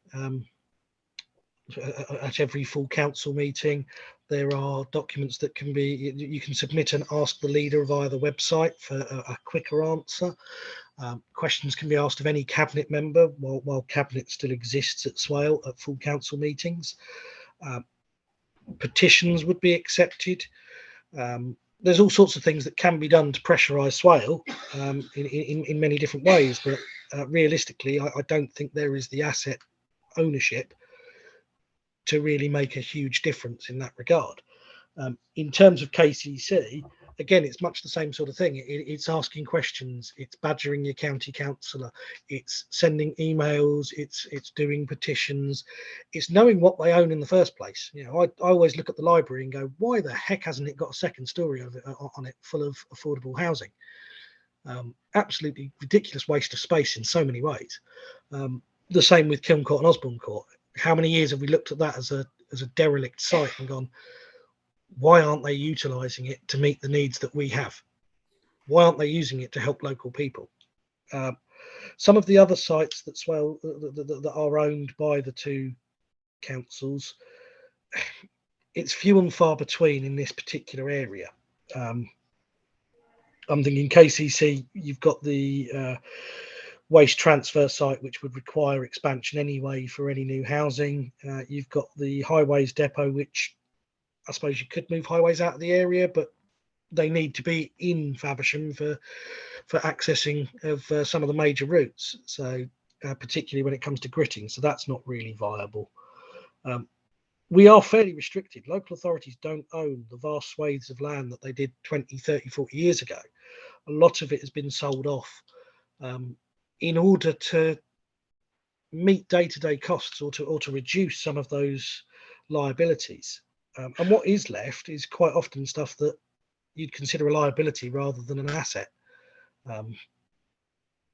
Speaker 5: full council meeting. There are documents that can be, you can submit and ask the leader via the website for a quicker answer. Questions can be asked of any cabinet member while cabinet still exists at Swale at full council meetings. Petitions would be accepted. There's all sorts of things that can be done to pressurise Swale in many different ways, but realistically, I don't think there is the asset ownership to really make a huge difference in that regard. In terms of KCC, again, it's much the same sort of thing. It's asking questions, it's badgering your county councillor, it's sending emails, it's doing petitions, it's knowing what they own in the first place. You know, I always look at the library and go, why the heck hasn't it got a second story of it, on it full of affordable housing? Absolutely ridiculous waste of space in so many ways. The same with Kiln Court and Osborne Court. How many years have we looked at that as a derelict site and gone, why aren't they utilising it to meet the needs that we have? Why aren't they using it to help local people? Some of the other sites that Swale that are owned by the two councils, it's few and far between in this particular area. I'm thinking KCC, you've got the waste transfer site, which would require expansion anyway for any new housing. You've got the highways depot, which I suppose you could move highways out of the area, but they need to be in Faversham for accessing of some of the major routes. So particularly when it comes to gritting, so that's not really viable. We are fairly restricted. Local authorities don't own the vast swathes of land that they did 20, 30, 40 years ago. A lot of it has been sold off in order to meet day-to-day costs or to reduce some of those liabilities. And what is left is quite often stuff that you'd consider a liability rather than an asset,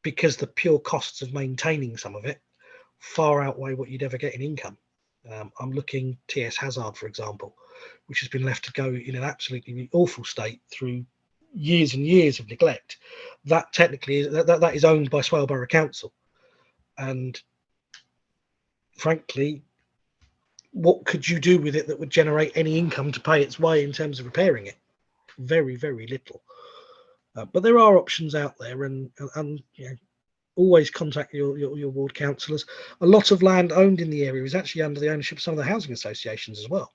Speaker 5: because the pure costs of maintaining some of it far outweigh what you'd ever get in income. I'm looking TS Hazard, for example, which has been left to go in an absolutely awful state through years and years of neglect. That technically that is owned by Swale Borough Council, and frankly, what could you do with it that would generate any income to pay its way in terms of repairing it? Very, very little. But there are options out there, and you know, always contact your ward councillors. A lot of land owned in the area is actually under the ownership of some of the housing associations as well.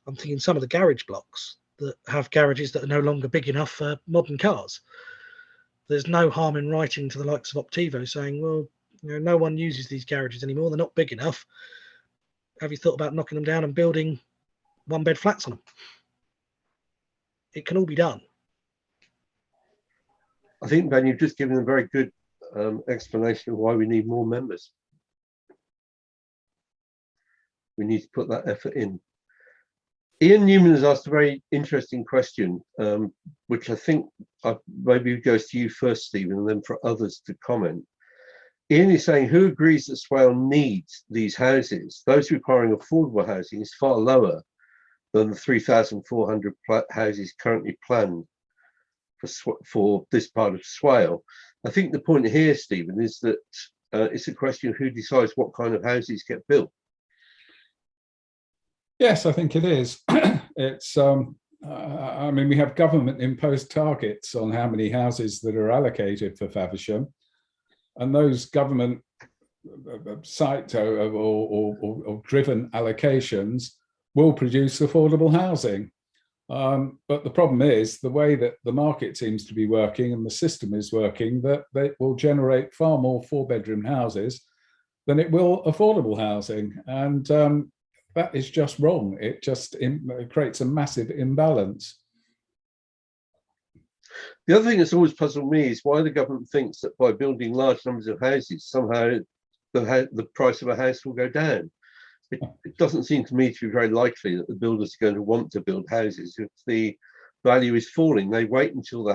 Speaker 5: I'm thinking some of the garage blocks that have garages that are no longer big enough for modern cars. There's no harm in writing to the likes of Optivo saying, well, you know, no one uses these garages anymore, they're not big enough. Have you thought about knocking them down and building one-bed flats on them? It can all be done.
Speaker 1: I think, Ben, you've just given a very good explanation of why we need more members. We need to put that effort in. Ian Newman has asked a very interesting question, which I think maybe goes to you first, Stephen, and then for others to comment. Ian is saying, who agrees that Swale needs these houses? Those requiring affordable housing is far lower than the 3,400 houses currently planned for this part of Swale. I think the point here, Stephen, is that it's a question of who decides what kind of houses get built.
Speaker 4: Yes, I think it is. It's, I mean, we have government imposed targets on how many houses that are allocated for Faversham, and those government site or driven allocations will produce affordable housing. But the problem is the way that the market seems to be working and the system is working, that they will generate far more 4-bedroom houses than it will affordable housing. And that is just wrong. It just creates a massive imbalance.
Speaker 1: The other thing that's always puzzled me is why the government thinks that by building large numbers of houses, somehow the price of a house will go down. It doesn't seem to me to be very likely that the builders are going to want to build houses. If the value is falling, they wait until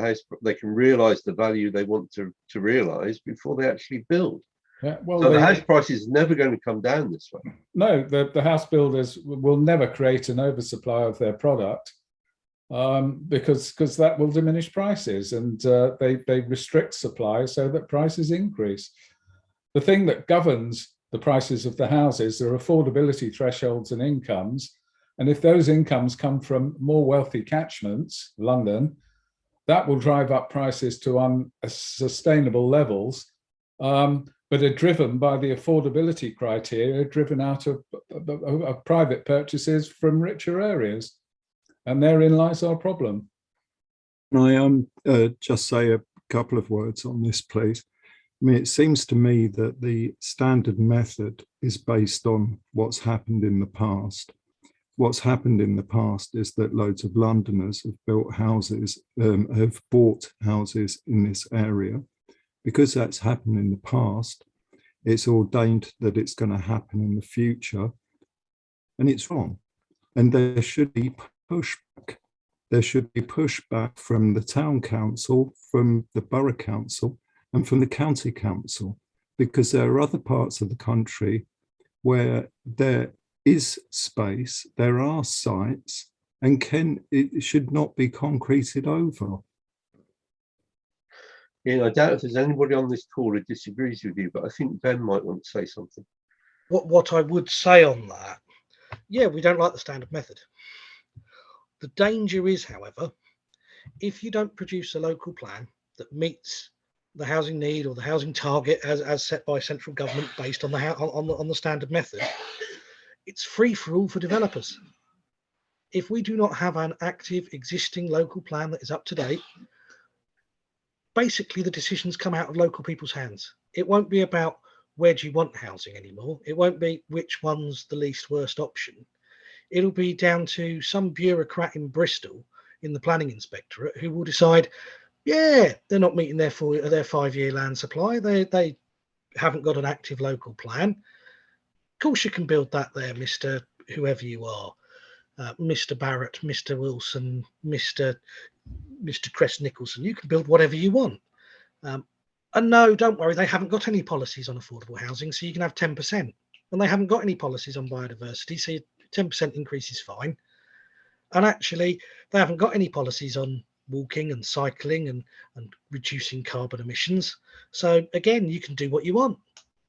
Speaker 1: they can realise the value they want to realise before they actually build.
Speaker 4: Yeah, well,
Speaker 1: so the house price is never going to come down this way.
Speaker 4: No, the house builders will never create an oversupply of their product, because that will diminish prices, and they restrict supply so that prices increase. The thing that governs the prices of the houses are affordability thresholds and incomes, and if those incomes come from more wealthy catchments, London, that will drive up prices to unsustainable levels, but are driven by the affordability criteria driven out of private purchases from richer areas. And therein lies our problem.
Speaker 6: Can I just say a couple of words on this, please? I mean, it seems to me that the standard method is based on what's happened in the past. What's happened in the past is that loads of Londoners have built houses, have bought houses in this area. Because that's happened in the past, it's ordained that it's going to happen in the future, and it's wrong. And there should be pushback. There should be pushback from the town council, from the borough council, and from the county council, because there are other parts of the country where there is space, there are sites, and it should not be concreted over.
Speaker 1: Ian, I doubt if there's anybody on this call who disagrees with you, but I think Ben might want to say something.
Speaker 5: What I would say on that, yeah, we don't like the standard method. The danger is, however, if you don't produce a local plan that meets the housing need or the housing target as set by central government based on the standard method, it's free for all for developers. If we do not have an active existing local plan that is up to date, basically the decisions come out of local people's hands. It won't be about where do you want housing anymore. It won't be which one's the least worst option. It'll be down to some bureaucrat in Bristol in the planning inspectorate who will decide, yeah, they're not meeting their 5-year land supply. They haven't got an active local plan. Of course you can build that there, Mr. whoever you are, Mr. Barrett, Mr. Wilson, Mr. Crest Nicholson. You can build whatever you want. And no, don't worry, they haven't got any policies on affordable housing, so you can have 10%. And they haven't got any policies on biodiversity, so 10% increase is fine. And actually, they haven't got any policies on walking and cycling and reducing carbon emissions. So again, you can do what you want.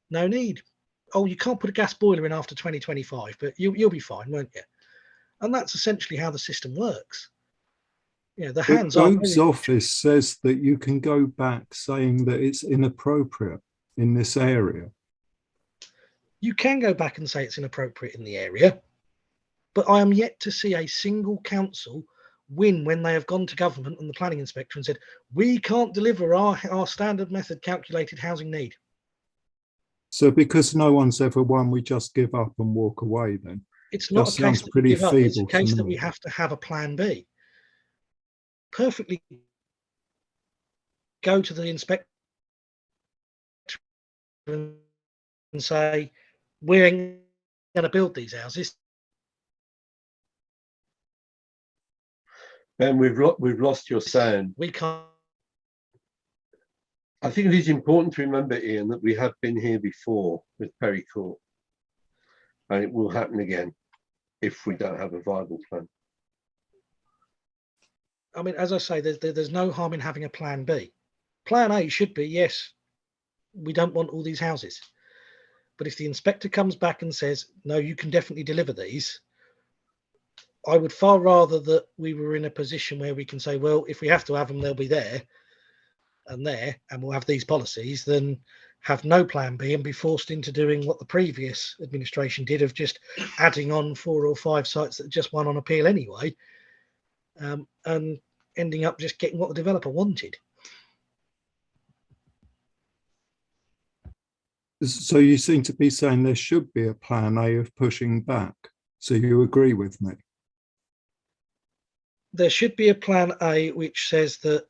Speaker 5: No need. Oh, you can't put a gas boiler in after 2025, but you'll be fine, won't you? And that's essentially how the system works. Yeah, the
Speaker 6: Gove's office says that you can go back saying that it's inappropriate in this area.
Speaker 5: You can go back and say it's inappropriate in the area, but I am yet to see a single council win when they have gone to government and the planning inspector and said, we can't deliver our standard method calculated housing need.
Speaker 6: So because no one's ever won, we just give up and walk away then?
Speaker 5: It's not
Speaker 6: That
Speaker 5: a case
Speaker 6: sounds
Speaker 5: that
Speaker 6: pretty
Speaker 5: we give up, it's a
Speaker 6: feeble to
Speaker 5: case that
Speaker 6: me.
Speaker 5: we have to have a plan B. Perfectly go to the inspector and say, we ain't going to build these houses.
Speaker 1: Ben, we've lost your sound.
Speaker 5: We can't.
Speaker 1: I think it is important to remember, Ian, that we have been here before with Perry Court, and it will happen again if we don't have a viable plan.
Speaker 5: I mean, as I say, there's no harm in having a plan B. Plan A should be, yes, we don't want all these houses. But if the inspector comes back and says, no, you can definitely deliver these, I would far rather that we were in a position where we can say, well, if we have to have them, they'll be there, and we'll have these policies, than have no plan B and be forced into doing what the previous administration did of just adding on 4 or 5 sites that just won on appeal anyway, and ending up just getting what the developer wanted.
Speaker 6: So you seem to be saying there should be a plan A of pushing back. So you agree with me?
Speaker 5: There should be a plan A which says that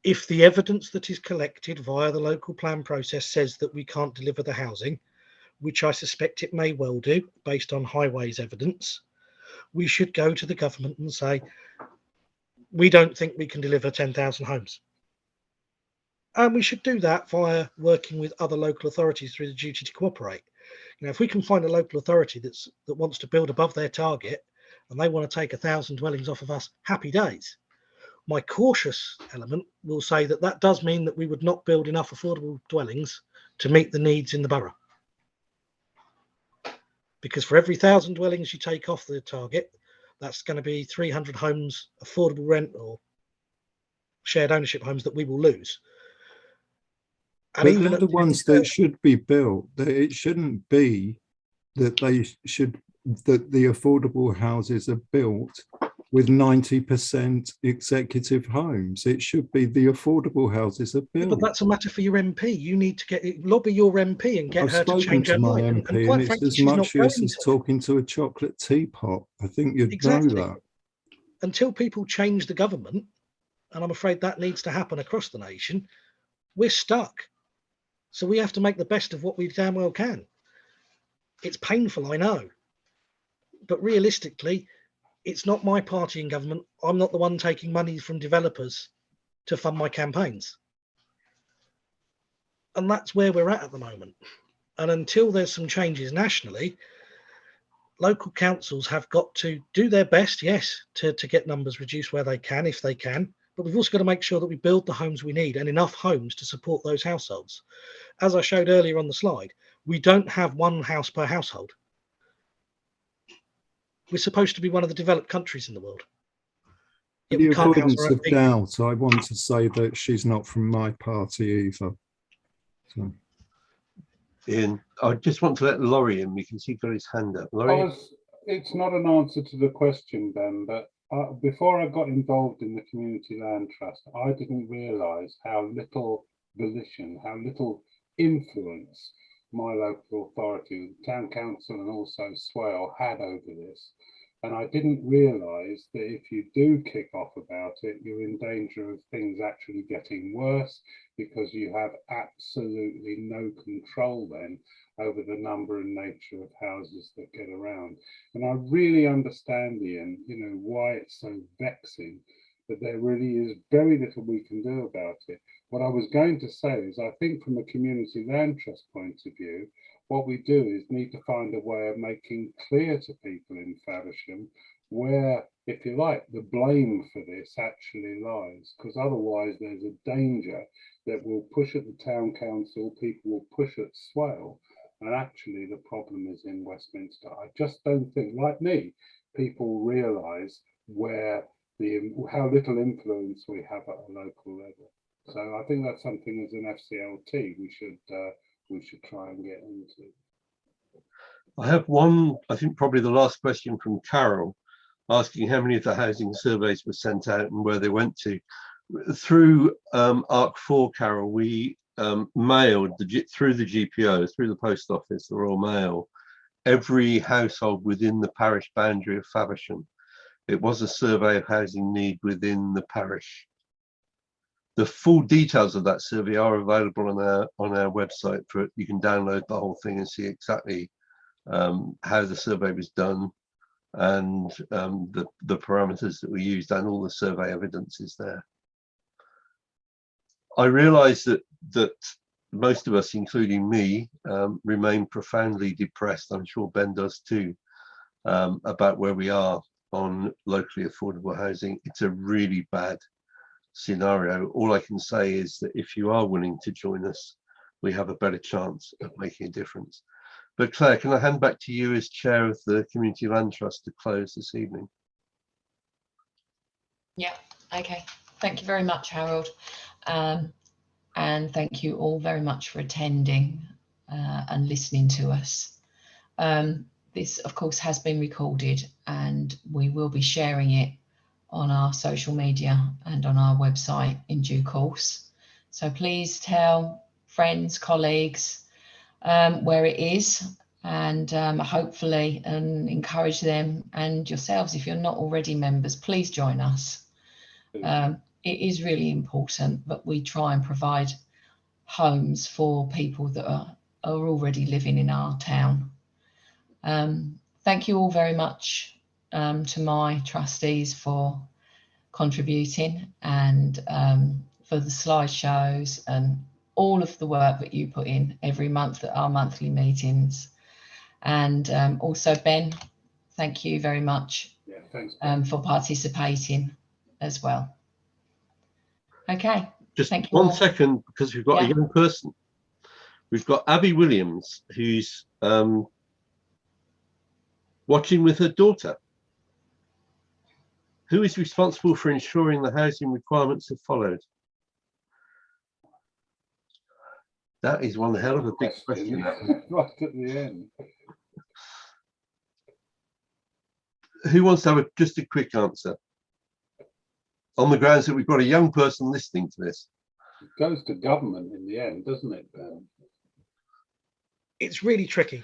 Speaker 5: if the evidence that is collected via the local plan process says that we can't deliver the housing, which I suspect it may well do based on highways evidence, we should go to the government and say, we don't think we can deliver 10,000 homes. And we should do that via working with other local authorities through the duty to cooperate. You know, if we can find a local authority that wants to build above their target and they want to take 1,000 dwellings off of us, happy days. My cautious element will say that that does mean that we would not build enough affordable dwellings to meet the needs in the borough. Because for every 1,000 dwellings you take off the target, that's going to be 300 homes affordable rent or shared ownership homes that we will lose. And
Speaker 6: But
Speaker 5: even
Speaker 6: they're
Speaker 5: at
Speaker 6: the ones that should be built. It shouldn't be that that the affordable houses are built with 90% executive homes. It should be the affordable houses are
Speaker 5: Yeah,
Speaker 6: built.
Speaker 5: but that's a matter for your MP. You need to lobby your MP and get
Speaker 6: I've
Speaker 5: her to
Speaker 6: spoken
Speaker 5: change
Speaker 6: to
Speaker 5: her
Speaker 6: my
Speaker 5: mind.
Speaker 6: MP,
Speaker 5: quite
Speaker 6: and it's
Speaker 5: frankly,
Speaker 6: as
Speaker 5: she's not
Speaker 6: much
Speaker 5: going
Speaker 6: use as
Speaker 5: to.
Speaker 6: talking to a chocolate teapot. I think you'd
Speaker 5: Exactly.
Speaker 6: know that.
Speaker 5: Until people change the government, and I'm afraid that needs to happen across the nation, we're stuck. So we have to make the best of what we damn well can. It's painful, I know. But realistically, it's not my party in government. I'm not the one taking money from developers to fund my campaigns. And that's where we're at the moment. And until there's some changes nationally, local councils have got to do their best, yes, to get numbers reduced where they can, if they can. But we've also got to make sure that we build the homes we need and enough homes to support those households. As I showed earlier on the slide, we don't have one house per household. We're supposed to be one of the developed countries in the world.
Speaker 6: For
Speaker 5: Yet
Speaker 6: the
Speaker 5: we can't house
Speaker 6: avoidance
Speaker 5: our own
Speaker 6: of
Speaker 5: people.
Speaker 6: doubt, I want to say that she's not from my party either. So.
Speaker 1: Ian, I just want to let Laurie in because he got his hand up. Laurie?
Speaker 3: It's not an answer to the question, Ben, but before I got involved in the Community Land Trust, I didn't realise how little volition, how little influence my local authority, the Town Council and also Swale had over this. And I didn't realise that if you do kick off about it, you're in danger of things actually getting worse because you have absolutely no control then over the number and nature of houses that get around. And I really understand, Ian, why it's so vexing, but there really is very little we can do about it. What I was going to say is I think from a Community Land Trust point of view, what we do is need to find a way of making clear to people in Faversham where, if you like, the blame for this actually lies, because otherwise there's a danger that we'll push at the Town Council, people will push at Swale, and actually the problem is in Westminster. I just don't think, like me, people realise how little influence we have at a local level. So I think that's something as an FCLT we should try and get into.
Speaker 1: I have one, I think probably the last question from Carol, asking how many of the housing surveys were sent out and where they went to. Through ARC4, Carol, we mailed through the GPO, through the post office, the Royal Mail, every household within the parish boundary of Faversham. It was a survey of housing need within the parish. The full details of that survey are available on our website. You can download the whole thing and see exactly how the survey was done and the parameters that we used, and all the survey evidence is there. I realise that most of us, including me, remain profoundly depressed. I'm sure Ben does too, about where we are on locally affordable housing. It's a really bad scenario. All I can say is that if you are willing to join us, we have a better chance of making a difference. But Claire, can I hand back to you as chair of the Community Land Trust to close this evening?
Speaker 2: Yeah, okay. Thank you very much, Harold. And thank you all very much for attending and listening to us. This, of course, has been recorded and we will be sharing it on our social media and on our website in due course. So please tell friends, colleagues where it is, and hopefully encourage them and yourselves. If you're not already members, please join us. It is really important that we try and provide homes for people that are already living in our town. Thank you all very much to my trustees for contributing and for the slideshows and all of the work that you put in every month at our monthly meetings. And also Ben, thank you very much for participating as well. Okay.
Speaker 1: Just one second, because we've got a young person. We've got Abby Williams, who's watching with her daughter. Who is responsible for ensuring the housing requirements are followed? That is one hell of a big question.
Speaker 3: Right at the end.
Speaker 1: Who wants to have just a quick answer? On the grounds that we've got a young person listening to this.
Speaker 3: It goes to government in the end, doesn't it, Ben?
Speaker 5: It's really tricky.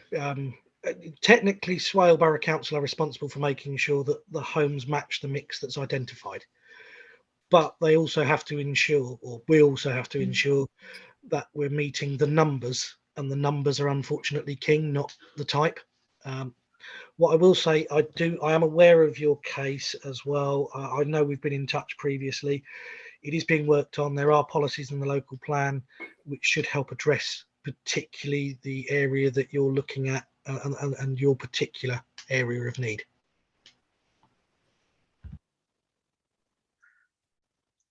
Speaker 5: Technically, Swale Borough Council are responsible for making sure that the homes match the mix that's identified. But they also have to ensure, or we also have to ensure, that we're meeting the numbers, and the numbers are unfortunately king, not the type. What I will say, I am aware of your case as well. I know we've been in touch previously. It is being worked on. There are policies in the local plan which should help address particularly the area that you're looking at and your particular area of need.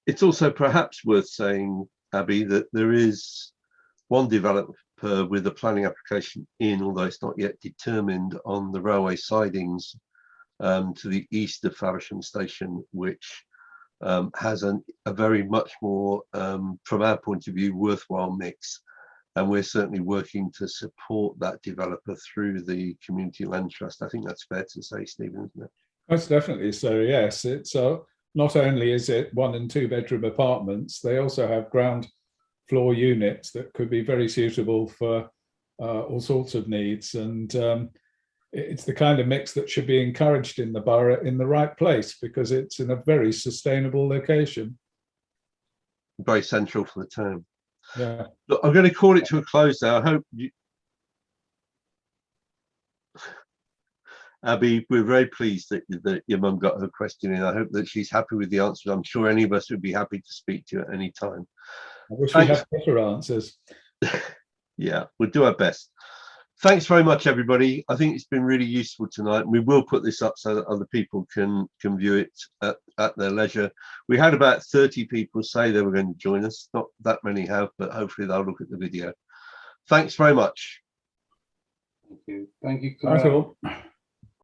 Speaker 1: It's also perhaps worth saying, Abby, that there is one developer with a planning application in, although it's not yet determined, on the railway sidings to the east of Faversham Station, which has a very much more, from our point of view, worthwhile mix. And we're certainly working to support that developer through the Community Land Trust. I think that's fair to say, Stephen, isn't it?
Speaker 4: That's definitely so, yes. It's not only is it 1 and 2 bedroom apartments, they also have ground floor units that could be very suitable for all sorts of needs. And it's the kind of mix that should be encouraged in the borough in the right place, because it's in a very sustainable location.
Speaker 1: Very central for the town.
Speaker 4: Yeah.
Speaker 1: Look, I'm going to call it to a close now. I hope you, Abby, we're very pleased that your mum got her question in. I hope that she's happy with the answers. I'm sure any of us would be happy to speak to you at any time.
Speaker 4: I wish we had better answers.
Speaker 1: Yeah, we'll do our best. Thanks very much, everybody. I think it's been really useful tonight. We will put this up so that other people can view it at their leisure. We had about 30 people say they were going to join us. Not that many have, but hopefully they'll look at the video. Thanks very much.
Speaker 3: Thank you. Thank you,
Speaker 4: Thanks
Speaker 3: Claire.
Speaker 4: all.